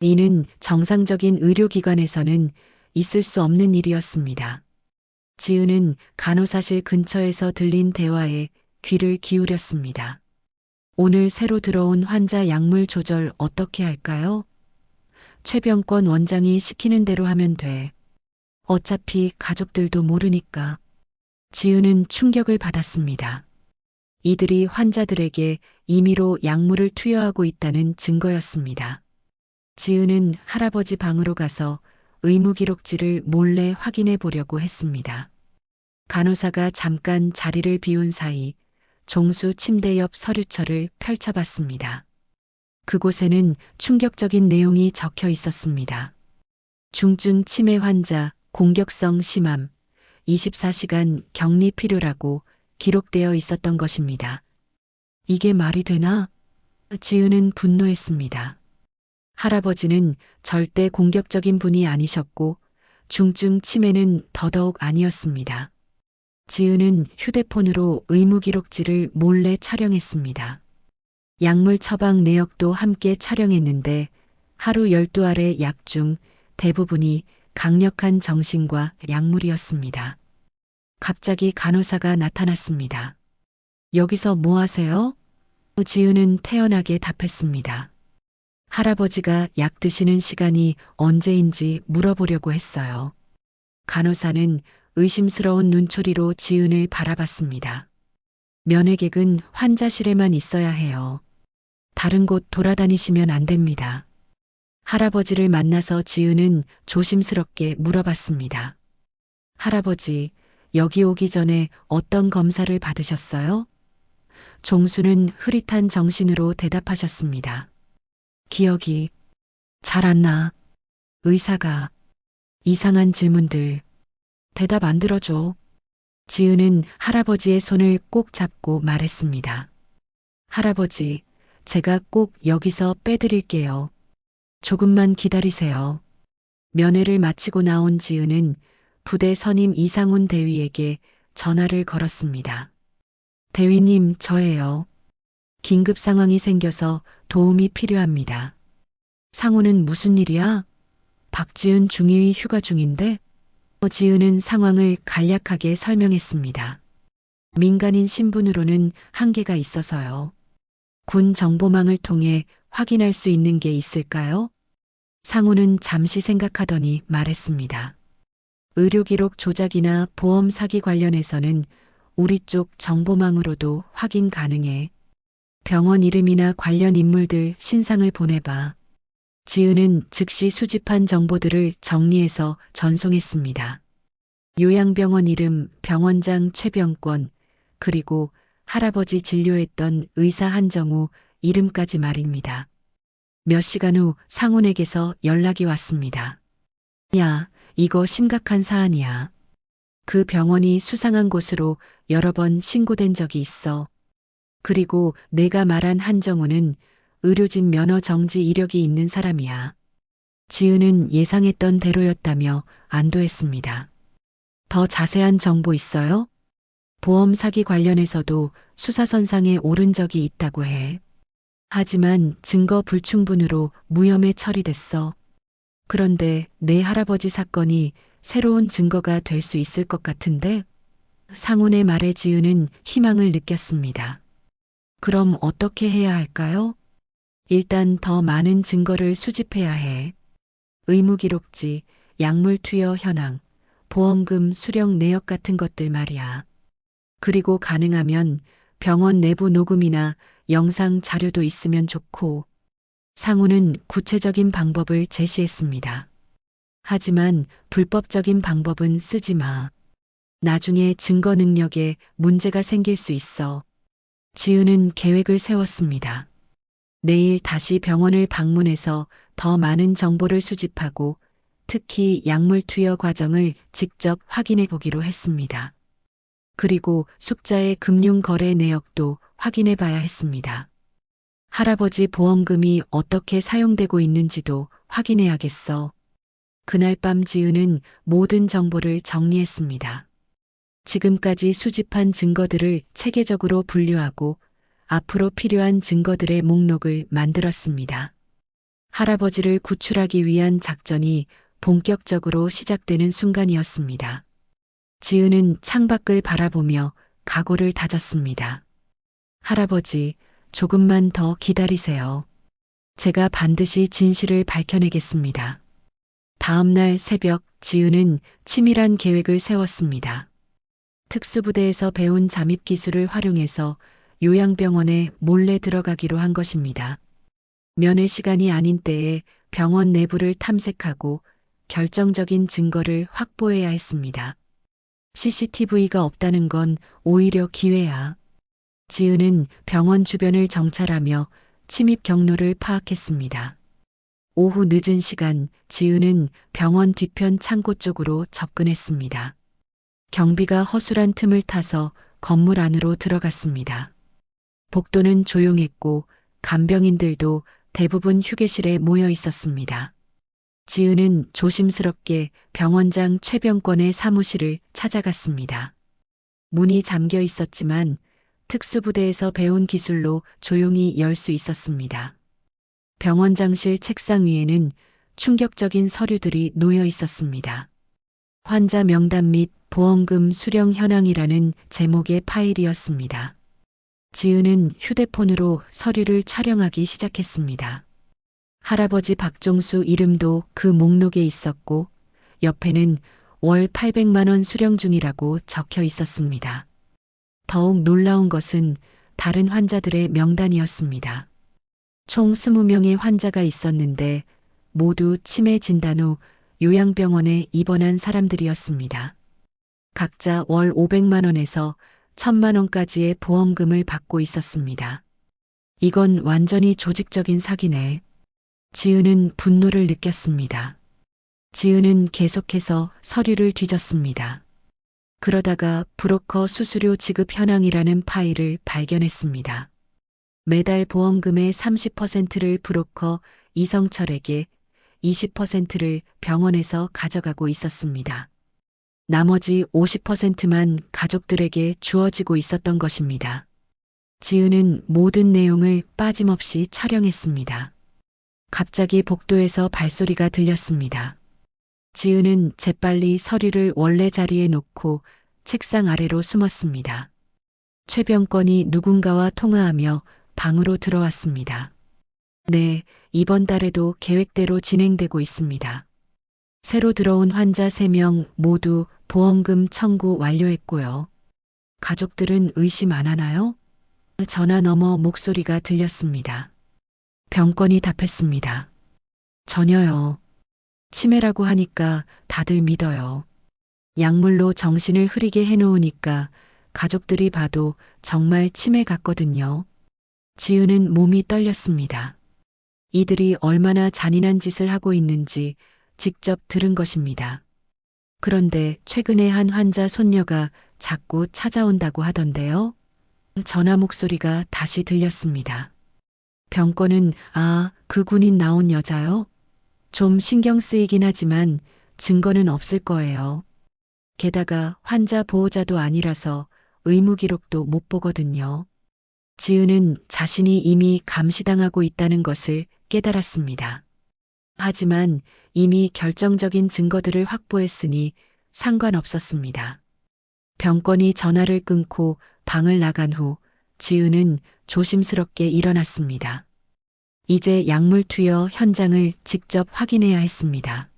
이는 정상적인 의료기관에서는 있을 수 없는 일이었습니다. 지은은 간호사실 근처에서 들린 대화에 귀를 기울였습니다. 오늘 새로 들어온 환자 약물 조절 어떻게 할까요? 최병권 원장이 시키는 대로 하면 돼. 어차피 가족들도 모르니까. 지은은 충격을 받았습니다. 이들이 환자들에게 임의로 약물을 투여하고 있다는 증거였습니다. 지은은 할아버지 방으로 가서 의무기록지를 몰래 확인해 보려고 했습니다. 간호사가 잠깐 자리를 비운 사이 종수 침대 옆 서류철을 펼쳐봤습니다. 그곳에는 충격적인 내용이 적혀 있었습니다. 중증 치매 환자, 공격성 심함, 24시간 격리 필요라고 기록되어 있었던 것입니다. 이게 말이 되나? 지은은 분노했습니다. 할아버지는 절대 공격적인 분이 아니셨고 중증 치매는 더더욱 아니었습니다. 지은은 휴대폰으로 의무기록지를 몰래 촬영했습니다. 약물 처방 내역도 함께 촬영했는데 하루 12알의 약 중 대부분이 강력한 정신과 약물이었습니다. 갑자기 간호사가 나타났습니다. 여기서 뭐 하세요? 지은은 태연하게 답했습니다. 할아버지가 약 드시는 시간이 언제인지 물어보려고 했어요. 간호사는 의심스러운 눈초리로 지은을 바라봤습니다. 면회객은 환자실에만 있어야 해요. 다른 곳 돌아다니시면 안 됩니다. 할아버지를 만나서 지은은 조심스럽게 물어봤습니다. 할아버지, 여기 오기 전에 어떤 검사를 받으셨어요? 종수는 흐릿한 정신으로 대답하셨습니다. 기억이 잘 안 나. 의사가 이상한 질문들. 대답 안 들어줘. 지은은 할아버지의 손을 꼭 잡고 말했습니다. 할아버지, 제가 꼭 여기서 빼드릴게요. 조금만 기다리세요. 면회를 마치고 나온 지은은 부대 선임 이상훈 대위에게 전화를 걸었습니다. 대위님, 저예요. 긴급 상황이 생겨서 도움이 필요합니다. 상훈은 무슨 일이야? 박지은 중위위 휴가 중인데? 지은은 상황을 간략하게 설명했습니다. 민간인 신분으로는 한계가 있어서요. 군 정보망을 통해 확인할 수 있는 게 있을까요? 상우는 잠시 생각하더니 말했습니다. 의료기록 조작이나 보험 사기 관련해서는 우리 쪽 정보망으로도 확인 가능해. 병원 이름이나 관련 인물들 신상을 보내봐. 지은은 즉시 수집한 정보들을 정리해서 전송했습니다. 요양병원 이름, 병원장 최병권, 그리고 할아버지 진료했던 의사 한정우 이름까지 말입니다. 몇 시간 후 상훈에게서 연락이 왔습니다. 야, 이거 심각한 사안이야. 그 병원이 수상한 곳으로 여러 번 신고된 적이 있어. 그리고 내가 말한 한정우는 의료진 면허 정지 이력이 있는 사람이야. 지은은 예상했던 대로였다며 안도했습니다. 더 자세한 정보 있어요? 보험 사기 관련해서도 수사선상에 오른 적이 있다고 해. 하지만 증거 불충분으로 무혐의 처리됐어. 그런데 내 할아버지 사건이 새로운 증거가 될 수 있을 것 같은데? 상훈의 말에 지은은 희망을 느꼈습니다. 그럼 어떻게 해야 할까요? 일단 더 많은 증거를 수집해야 해. 의무기록지, 약물 투여 현황, 보험금 수령 내역 같은 것들 말이야. 그리고 가능하면 병원 내부 녹음이나 영상 자료도 있으면 좋고. 상우는 구체적인 방법을 제시했습니다. 하지만 불법적인 방법은 쓰지 마. 나중에 증거 능력에 문제가 생길 수 있어. 지은은 계획을 세웠습니다. 내일 다시 병원을 방문해서 더 많은 정보를 수집하고 특히 약물 투여 과정을 직접 확인해 보기로 했습니다. 그리고 숙자의 금융 거래 내역도 확인해 봐야 했습니다. 할아버지 보험금이 어떻게 사용되고 있는지도 확인해야겠어. 그날 밤 지은은 모든 정보를 정리했습니다. 지금까지 수집한 증거들을 체계적으로 분류하고 앞으로 필요한 증거들의 목록을 만들었습니다. 할아버지를 구출하기 위한 작전이 본격적으로 시작되는 순간이었습니다. 지은은 창밖을 바라보며 각오를 다졌습니다. 할아버지, 조금만 더 기다리세요. 제가 반드시 진실을 밝혀내겠습니다. 다음 날 새벽 지은은 치밀한 계획을 세웠습니다. 특수부대에서 배운 잠입 기술을 활용해서 요양병원에 몰래 들어가기로 한 것입니다. 면회 시간이 아닌 때에 병원 내부를 탐색하고 결정적인 증거를 확보해야 했습니다. CCTV가 없다는 건 오히려 기회야. 지은은 병원 주변을 정찰하며 침입 경로를 파악했습니다. 오후 늦은 시간 지은은 병원 뒤편 창고 쪽으로 접근했습니다. 경비가 허술한 틈을 타서 건물 안으로 들어갔습니다. 복도는 조용했고 간병인들도 대부분 휴게실에 모여 있었습니다. 지은은 조심스럽게 병원장 최병권의 사무실을 찾아갔습니다. 문이 잠겨 있었지만 특수부대에서 배운 기술로 조용히 열 수 있었습니다. 병원장실 책상 위에는 충격적인 서류들이 놓여 있었습니다. 환자 명단 및 보험금 수령 현황이라는 제목의 파일이었습니다. 지은은 휴대폰으로 서류를 촬영하기 시작했습니다. 할아버지 박종수 이름도 그 목록에 있었고 옆에는 월 800만 원 수령 중이라고 적혀 있었습니다. 더욱 놀라운 것은 다른 환자들의 명단이었습니다. 총 20명의 환자가 있었는데 모두 치매 진단 후 요양병원에 입원한 사람들이었습니다. 각자 월 500만 원에서 1000만 원까지의 보험금을 받고 있었습니다. 이건 완전히 조직적인 사기네. 지은은 분노를 느꼈습니다. 지은은 계속해서 서류를 뒤졌습니다. 그러다가 브로커 수수료 지급 현황이라는 파일을 발견했습니다. 매달 보험금의 30%를 브로커 이성철에게 20%를 병원에서 가져가고 있었습니다. 나머지 50%만 가족들에게 주어지고 있었던 것입니다. 지은은 모든 내용을 빠짐없이 촬영했습니다. 갑자기 복도에서 발소리가 들렸습니다. 지은은 재빨리 서류를 원래 자리에 놓고 책상 아래로 숨었습니다. 최병권이 누군가와 통화하며 방으로 들어왔습니다. 네, 이번 달에도 계획대로 진행되고 있습니다. 새로 들어온 환자 3명 모두 보험금 청구 완료했고요. 가족들은 의심 안 하나요? 전화 너머 목소리가 들렸습니다. 병권이 답했습니다. 전혀요. 치매라고 하니까 다들 믿어요. 약물로 정신을 흐리게 해놓으니까 가족들이 봐도 정말 치매 같거든요. 지은은 몸이 떨렸습니다. 이들이 얼마나 잔인한 짓을 하고 있는지 직접 들은 것입니다. 그런데 최근에 한 환자 손녀가 자꾸 찾아온다고 하던데요. 전화 목소리가 다시 들렸습니다. 병권은 그 군인 나온 여자요? 좀 신경 쓰이긴 하지만 증거는 없을 거예요. 게다가 환자 보호자도 아니라서 의무 기록도 못 보거든요. 지은은 자신이 이미 감시당하고 있다는 것을 깨달았습니다. 하지만 이미 결정적인 증거들을 확보했으니 상관없었습니다. 병권이 전화를 끊고 방을 나간 후 지은은 조심스럽게 일어났습니다. 이제 약물 투여 현장을 직접 확인해야 했습니다.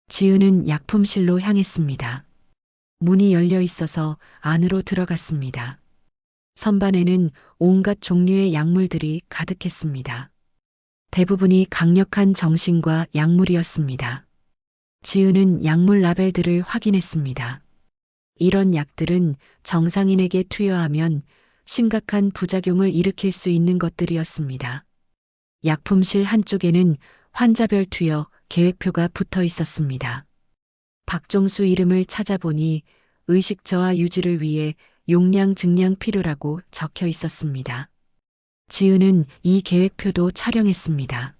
지은은 약품실로 향했습니다. 문이 열려 있어서 안으로 들어갔습니다. 선반에는 온갖 종류의 약물들이 가득했습니다. 대부분이 강력한 정신과 약물이었습니다. 지은은 약물 라벨들을 확인했습니다. 이런 약들은 정상인에게 투여하면 심각한 부작용을 일으킬 수 있는 것들이었습니다. 약품실 한쪽에는 환자별 투여 계획표가 붙어 있었습니다. 박종수 이름을 찾아보니 의식 저하 유지를 위해 용량 증량 필요라고 적혀 있었습니다. 지은은 이 계획표도 촬영했습니다.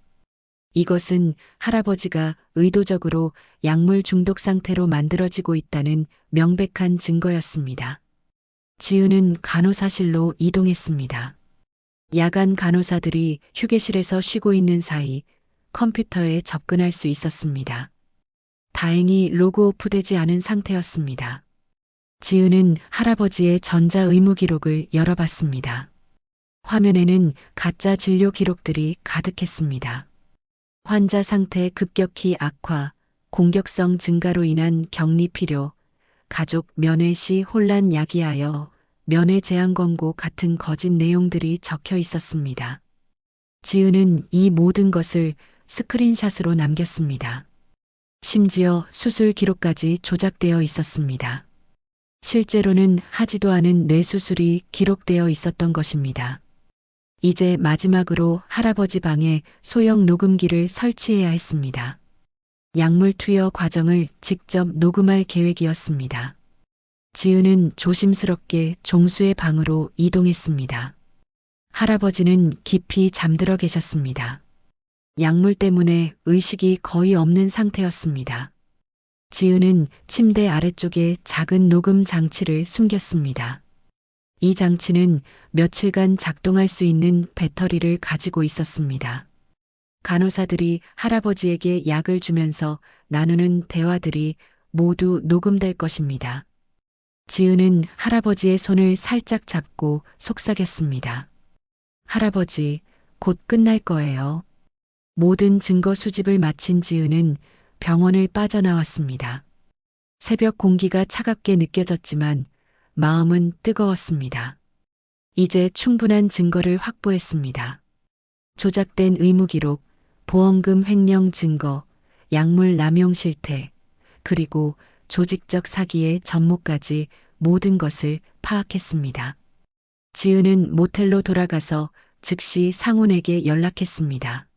이것은 할아버지가 의도적으로 약물 중독 상태로 만들어지고 있다는 명백한 증거였습니다. 지은은 간호사실로 이동했습니다. 야간 간호사들이 휴게실에서 쉬고 있는 사이 컴퓨터에 접근할 수 있었습니다. 다행히 로그오프되지 않은 상태였습니다. 지은은 할아버지의 전자 의무 기록을 열어봤습니다. 화면에는 가짜 진료 기록들이 가득했습니다. 환자 상태 급격히 악화, 공격성 증가로 인한 격리 필요, 가족 면회 시 혼란 야기하여 면회 제한 권고 같은 거짓 내용들이 적혀 있었습니다. 지은은 이 모든 것을 스크린샷으로 남겼습니다. 심지어 수술 기록까지 조작되어 있었습니다. 실제로는 하지도 않은 뇌수술이 기록되어 있었던 것입니다. 이제 마지막으로 할아버지 방에 소형 녹음기를 설치해야 했습니다. 약물 투여 과정을 직접 녹음할 계획이었습니다. 지은은 조심스럽게 종수의 방으로 이동했습니다. 할아버지는 깊이 잠들어 계셨습니다. 약물 때문에 의식이 거의 없는 상태였습니다. 지은은 침대 아래쪽에 작은 녹음 장치를 숨겼습니다. 이 장치는 며칠간 작동할 수 있는 배터리를 가지고 있었습니다. 간호사들이 할아버지에게 약을 주면서 나누는 대화들이 모두 녹음될 것입니다. 지은은 할아버지의 손을 살짝 잡고 속삭였습니다. 할아버지, 곧 끝날 거예요. 모든 증거 수집을 마친 지은은 병원을 빠져나왔습니다. 새벽 공기가 차갑게 느껴졌지만 마음은 뜨거웠습니다. 이제 충분한 증거를 확보했습니다. 조작된 의무 기록, 보험금 횡령 증거, 약물 남용 실태, 그리고 조직적 사기의 전모까지 모든 것을 파악했습니다. 지은은 모텔로 돌아가서 즉시 상훈에게 연락했습니다.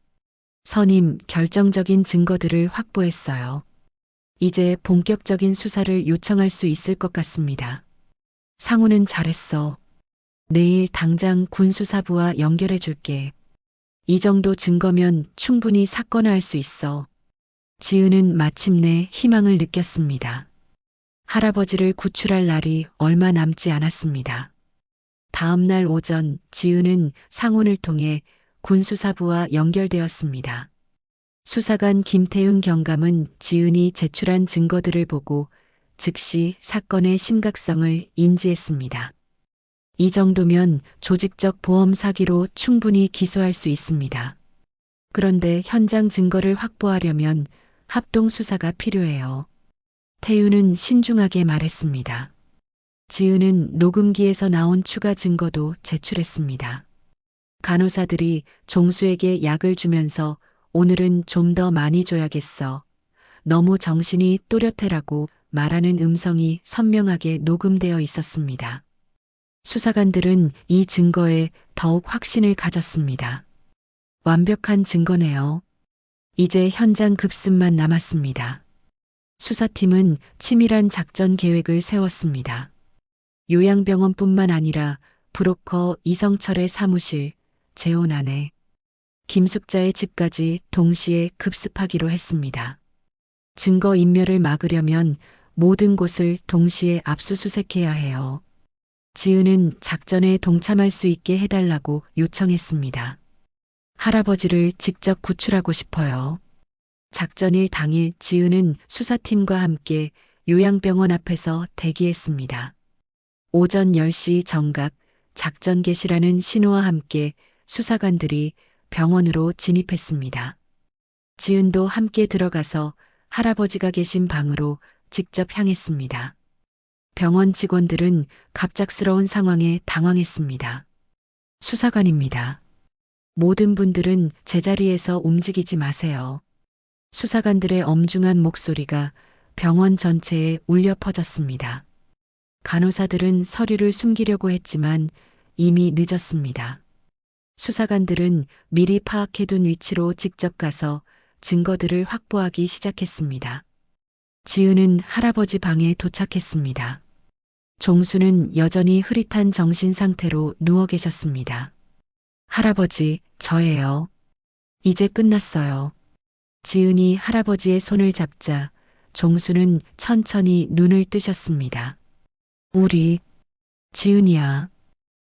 선임, 결정적인 증거들을 확보했어요. 이제 본격적인 수사를 요청할 수 있을 것 같습니다. 상훈은 잘했어. 내일 당장 군수사부와 연결해 줄게. 이 정도 증거면 충분히 사건화할 수 있어. 지은은 마침내 희망을 느꼈습니다. 할아버지를 구출할 날이 얼마 남지 않았습니다. 다음 날 오전 지은은 상훈을 통해 군수사부와 연결되었습니다. 수사관 김태훈 경감은 지은이 제출한 증거들을 보고 즉시 사건의 심각성을 인지했습니다. 이 정도면 조직적 보험 사기로 충분히 기소할 수 있습니다. 그런데 현장 증거를 확보하려면 합동 수사가 필요해요. 태유는 신중하게 말했습니다. 지은은 녹음기에서 나온 추가 증거도 제출했습니다. 간호사들이 종수에게 약을 주면서 오늘은 좀 더 많이 줘야겠어. 너무 정신이 또렷해라고 말하는 음성이 선명하게 녹음되어 있었습니다. 수사관들은 이 증거에 더욱 확신을 가졌습니다. 완벽한 증거네요. 이제 현장 급습만 남았습니다. 수사팀은 치밀한 작전 계획을 세웠습니다. 요양병원뿐만 아니라 브로커 이성철의 사무실, 재혼 아내, 김숙자의 집까지 동시에 급습하기로 했습니다. 증거 인멸을 막으려면 모든 곳을 동시에 압수수색해야 해요. 지은은 작전에 동참할 수 있게 해달라고 요청했습니다. 할아버지를 직접 구출하고 싶어요. 작전일 당일 지은은 수사팀과 함께 요양병원 앞에서 대기했습니다. 오전 10시 정각 작전 개시라는 신호와 함께 수사관들이 병원으로 진입했습니다. 지은도 함께 들어가서 할아버지가 계신 방으로 직접 향했습니다. 병원 직원들은 갑작스러운 상황에 당황했습니다. 수사관입니다. 모든 분들은 제자리에서 움직이지 마세요. 수사관들의 엄중한 목소리가 병원 전체에 울려 퍼졌습니다. 간호사들은 서류를 숨기려고 했지만 이미 늦었습니다. 수사관들은 미리 파악해둔 위치로 직접 가서 증거들을 확보하기 시작했습니다. 지은은 할아버지 방에 도착했습니다. 종수는 여전히 흐릿한 정신 상태로 누워 계셨습니다. 할아버지, 저예요. 이제 끝났어요. 지은이 할아버지의 손을 잡자 종수는 천천히 눈을 뜨셨습니다. 우리, 지은이야.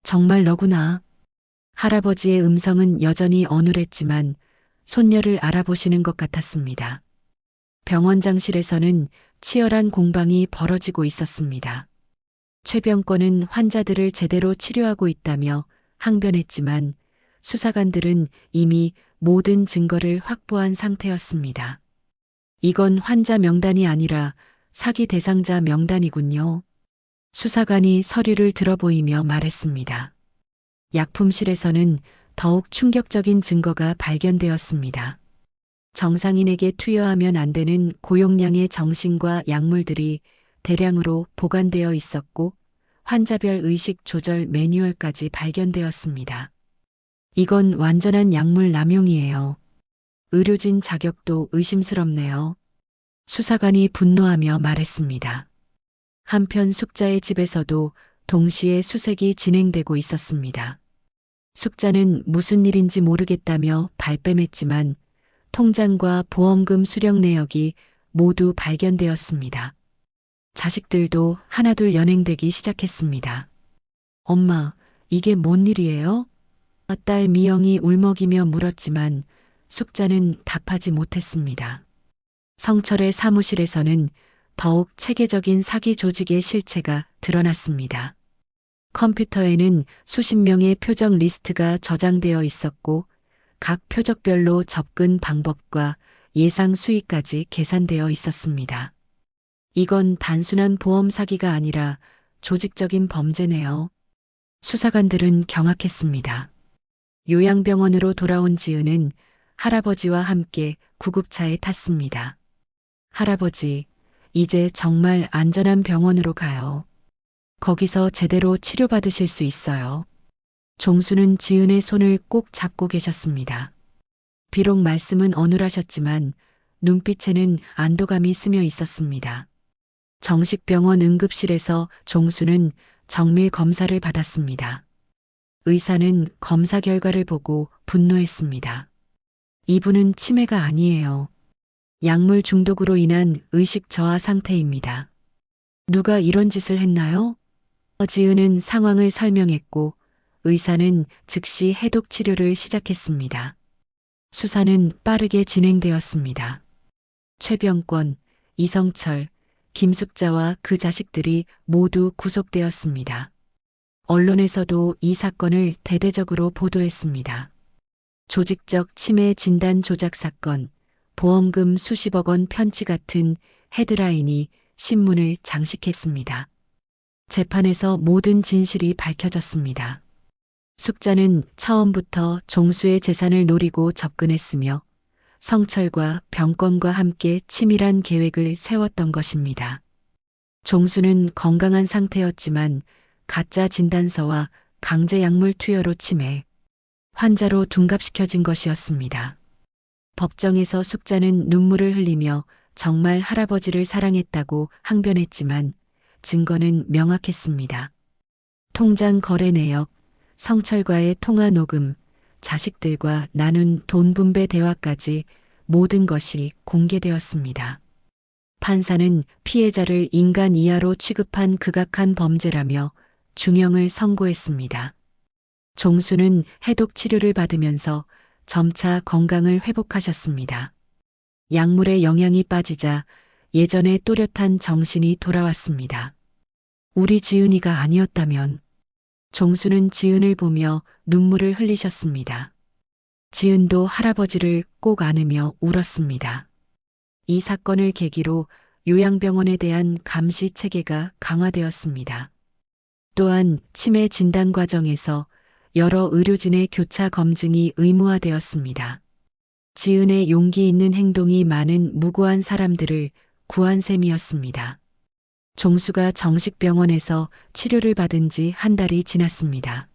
정말 너구나. 할아버지의 음성은 여전히 어눌했지만 손녀를 알아보시는 것 같았습니다. 병원장실에서는 치열한 공방이 벌어지고 있었습니다. 최병권은 환자들을 제대로 치료하고 있다며 항변했지만 수사관들은 이미 모든 증거를 확보한 상태였습니다. 이건 환자 명단이 아니라 사기 대상자 명단이군요. 수사관이 서류를 들어보이며 말했습니다. 약품실에서는 더욱 충격적인 증거가 발견되었습니다. 정상인에게 투여하면 안 되는 고용량의 정신과 약물들이 대량으로 보관되어 있었고 환자별 의식 조절 매뉴얼까지 발견되었습니다. 이건 완전한 약물 남용이에요. 의료진 자격도 의심스럽네요. 수사관이 분노하며 말했습니다. 한편 숙자의 집에서도 동시에 수색이 진행되고 있었습니다. 숙자는 무슨 일인지 모르겠다며 발뺌했지만 통장과 보험금 수령 내역이 모두 발견되었습니다. 자식들도 하나둘 연행되기 시작했습니다. 엄마, 이게 뭔 일이에요? 딸 미영이 울먹이며 물었지만 숙자는 답하지 못했습니다. 성철의 사무실에서는 더욱 체계적인 사기 조직의 실체가 드러났습니다. 컴퓨터에는 수십 명의 표적 리스트가 저장되어 있었고 각 표적별로 접근 방법과 예상 수익까지 계산되어 있었습니다. 이건 단순한 보험 사기가 아니라 조직적인 범죄네요. 수사관들은 경악했습니다. 요양병원으로 돌아온 지은은 할아버지와 함께 구급차에 탔습니다. 할아버지, 이제 정말 안전한 병원으로 가요. 거기서 제대로 치료받으실 수 있어요. 종수는 지은의 손을 꼭 잡고 계셨습니다. 비록 말씀은 어눌하셨지만 눈빛에는 안도감이 스며 있었습니다. 정식병원 응급실에서 종수는 정밀 검사를 받았습니다. 의사는 검사 결과를 보고 분노했습니다. 이분은 치매가 아니에요. 약물 중독으로 인한 의식 저하 상태입니다. 누가 이런 짓을 했나요? 지은은 상황을 설명했고 의사는 즉시 해독 치료를 시작했습니다. 수사는 빠르게 진행되었습니다. 최병권, 이성철, 김숙자와 그 자식들이 모두 구속되었습니다. 언론에서도 이 사건을 대대적으로 보도했습니다. 조직적 치매 진단 조작 사건, 보험금 수십억 원 편취 같은 헤드라인이 신문을 장식했습니다. 재판에서 모든 진실이 밝혀졌습니다. 숙자는 처음부터 종수의 재산을 노리고 접근했으며 성철과 병권과 함께 치밀한 계획을 세웠던 것입니다. 종수는 건강한 상태였지만 가짜 진단서와 강제 약물 투여로 치매, 환자로 둔갑시켜진 것이었습니다. 법정에서 숙자는 눈물을 흘리며 정말 할아버지를 사랑했다고 항변했지만 증거는 명확했습니다. 통장 거래 내역, 성철과의 통화 녹음, 자식들과 나눈 돈 분배 대화까지 모든 것이 공개되었습니다. 판사는 피해자를 인간 이하로 취급한 극악한 범죄라며 중형을 선고했습니다. 종수는 해독 치료를 받으면서 점차 건강을 회복하셨습니다. 약물의 영향이 빠지자 예전의 또렷한 정신이 돌아왔습니다. 우리 지은이가 아니었다면. 종수는 지은을 보며 눈물을 흘리셨습니다. 지은도 할아버지를 꼭 안으며 울었습니다. 이 사건을 계기로 요양병원에 대한 감시 체계가 강화되었습니다. 또한 치매 진단 과정에서 여러 의료진의 교차 검증이 의무화되었습니다. 지은의 용기 있는 행동이 많은 무고한 사람들을 구한 셈이었습니다. 종수가 정식 병원에서 치료를 받은 지 한 달이 지났습니다.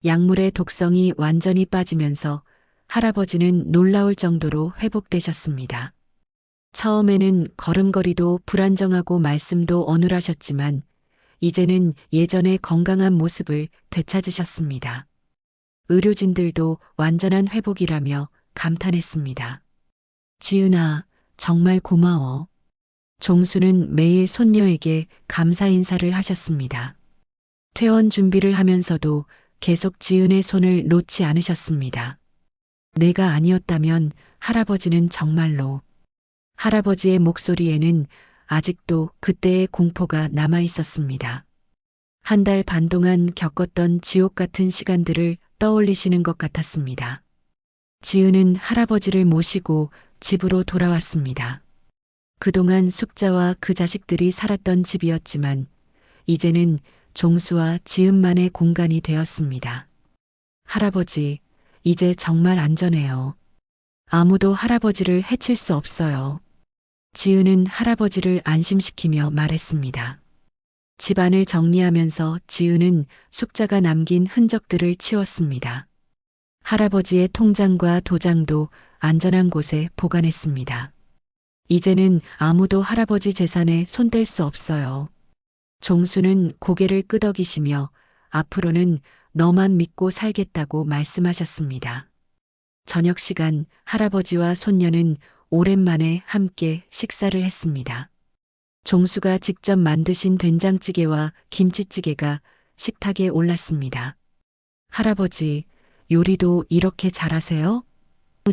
약물의 독성이 완전히 빠지면서 할아버지는 놀라울 정도로 회복되셨습니다. 처음에는 걸음걸이도 불안정하고 말씀도 어눌하셨지만 이제는 예전의 건강한 모습을 되찾으셨습니다. 의료진들도 완전한 회복이라며 감탄했습니다. 지은아, 정말 고마워. 종수는 매일 손녀에게 감사 인사를 하셨습니다. 퇴원 준비를 하면서도 계속 지은의 손을 놓지 않으셨습니다. 내가 아니었다면 할아버지는 정말로. 할아버지의 목소리에는 아직도 그때의 공포가 남아 있었습니다. 한 달 반 동안 겪었던 지옥 같은 시간들을 떠올리시는 것 같았습니다. 지은은 할아버지를 모시고 집으로 돌아왔습니다. 그동안 숙자와 그 자식들이 살았던 집이었지만 이제는 종수와 지은만의 공간이 되었습니다. 할아버지, 이제 정말 안전해요. 아무도 할아버지를 해칠 수 없어요. 지은은 할아버지를 안심시키며 말했습니다. 집안을 정리하면서 지은은 숙자가 남긴 흔적들을 치웠습니다. 할아버지의 통장과 도장도 안전한 곳에 보관했습니다. 이제는 아무도 할아버지 재산에 손댈 수 없어요. 종수는 고개를 끄덕이시며 앞으로는 너만 믿고 살겠다고 말씀하셨습니다. 저녁 시간 할아버지와 손녀는 오랜만에 함께 식사를 했습니다. 종수가 직접 만드신 된장찌개와 김치찌개가 식탁에 올랐습니다. 할아버지, 요리도 이렇게 잘하세요?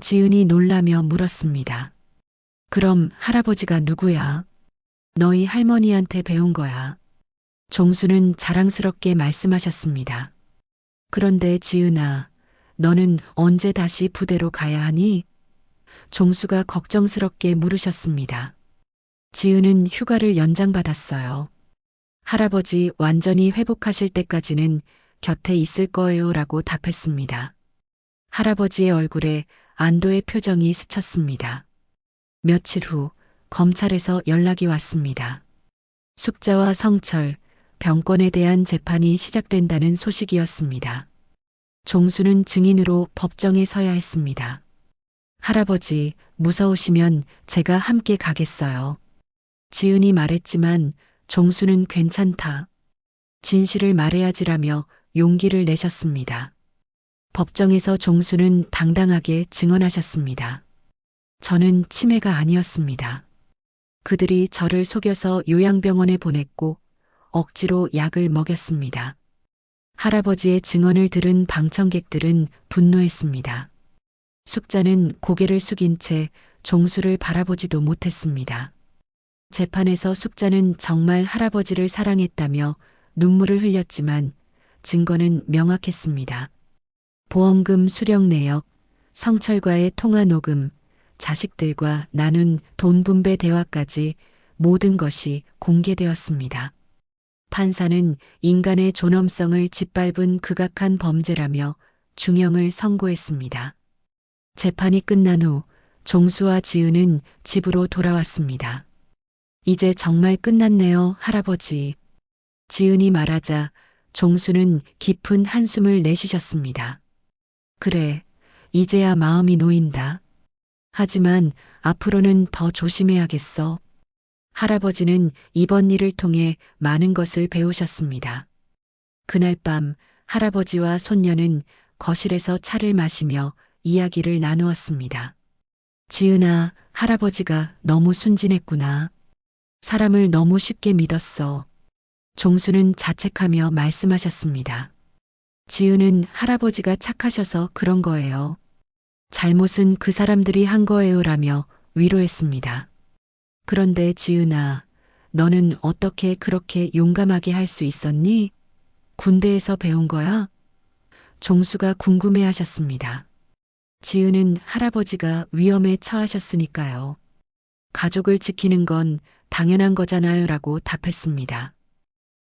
지은이 놀라며 물었습니다. 그럼 할아버지가 누구야? 너희 할머니한테 배운 거야. 종수는 자랑스럽게 말씀하셨습니다. 그런데 지은아, 너는 언제 다시 부대로 가야 하니? 종수가 걱정스럽게 물으셨습니다. 지은은 휴가를 연장받았어요. 할아버지 완전히 회복하실 때까지는 곁에 있을 거예요 라고 답했습니다. 할아버지의 얼굴에 안도의 표정이 스쳤습니다. 며칠 후 검찰에서 연락이 왔습니다. 숙자와 성철, 병권에 대한 재판이 시작된다는 소식이었습니다. 종수는 증인으로 법정에 서야 했습니다. 할아버지, 무서우시면 제가 함께 가겠어요. 지은이 말했지만 종수는 괜찮다. 진실을 말해야지라며 용기를 내셨습니다. 법정에서 종수는 당당하게 증언하셨습니다. 저는 치매가 아니었습니다. 그들이 저를 속여서 요양병원에 보냈고 억지로 약을 먹였습니다. 할아버지의 증언을 들은 방청객들은 분노했습니다. 숙자는 고개를 숙인 채 종수를 바라보지도 못했습니다. 재판에서 숙자는 정말 할아버지를 사랑했다며 눈물을 흘렸지만 증거는 명확했습니다. 보험금 수령 내역, 성철과의 통화 녹음, 자식들과 나눈 돈 분배 대화까지 모든 것이 공개되었습니다. 판사는 인간의 존엄성을 짓밟은 극악한 범죄라며 중형을 선고했습니다. 재판이 끝난 후 종수와 지은은 집으로 돌아왔습니다. 이제 정말 끝났네요, 할아버지. 지은이 말하자 종수는 깊은 한숨을 내쉬셨습니다. 그래, 이제야 마음이 놓인다. 하지만 앞으로는 더 조심해야겠어. 할아버지는 이번 일을 통해 많은 것을 배우셨습니다. 그날 밤 할아버지와 손녀는 거실에서 차를 마시며 이야기를 나누었습니다. 지은아, 할아버지가 너무 순진했구나. 사람을 너무 쉽게 믿었어. 종수는 자책하며 말씀하셨습니다. 지은은 할아버지가 착하셔서 그런 거예요. 잘못은 그 사람들이 한 거예요라며 위로했습니다. 그런데 지은아, 너는 어떻게 그렇게 용감하게 할 수 있었니? 군대에서 배운 거야? 종수가 궁금해하셨습니다. 지은은 할아버지가 위험에 처하셨으니까요. 가족을 지키는 건 당연한 거잖아요 라고 답했습니다.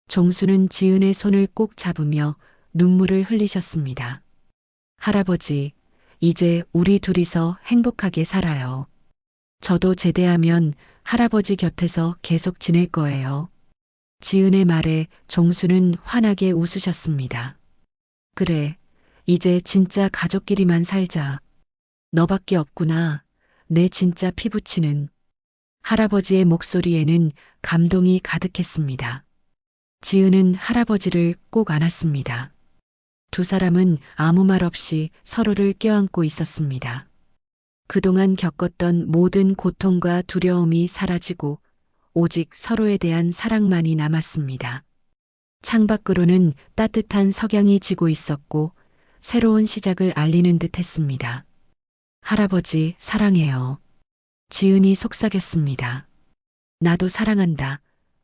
종수는 지은의 손을 꼭 잡으며 눈물을 흘리셨습니다. 할아버지, 이제 우리 둘이서 행복하게 살아요. 저도 제대하면 할아버지 곁에서 계속 지낼 거예요. 지은의 말에 종수는 환하게 웃으셨습니다. 그래, 이제 진짜 가족끼리만 살자. 너밖에 없구나. 내 진짜 피부치는. 할아버지의 목소리에는 감동이 가득했습니다. 지은은 할아버지를 꼭 안았습니다. 두 사람은 아무 말 없이 서로를 껴안고 있었습니다. 그동안 겪었던 모든 고통과 두려움이 사라지고 오직 서로에 대한 사랑만이 남았습니다. 창밖으로는 따뜻한 석양이 지고 있었고 새로운 시작을 알리는 듯 했습니다. 할아버지, 사랑해요. 지은이 속삭였습니다. 나도 사랑한다.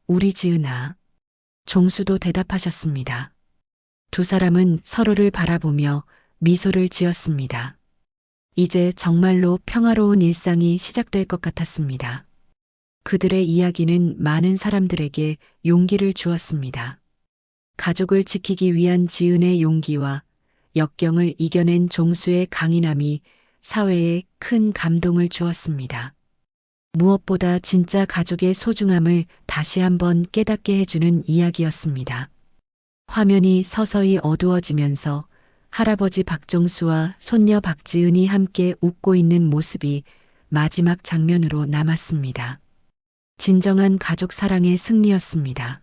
우리 지은아. 종수도 대답하셨습니다. 두 사람은 서로를 바라보며 미소를 지었습니다. 이제 정말로 평화로운 일상이 시작될 것 같았습니다. 그들의 이야기는 많은 사람들에게 용기를 주었습니다. 가족을 지키기 위한 지은의 용기와 역경을 이겨낸 종수의 강인함이 사회에 큰 감동을 주었습니다. 무엇보다 진짜 가족의 소중함을 다시 한번 깨닫게 해주는 이야기였습니다. 화면이 서서히 어두워지면서 할아버지 박종수와 손녀 박지은이 함께 웃고 있는 모습이 마지막 장면으로 남았습니다. 진정한 가족 사랑의 승리였습니다.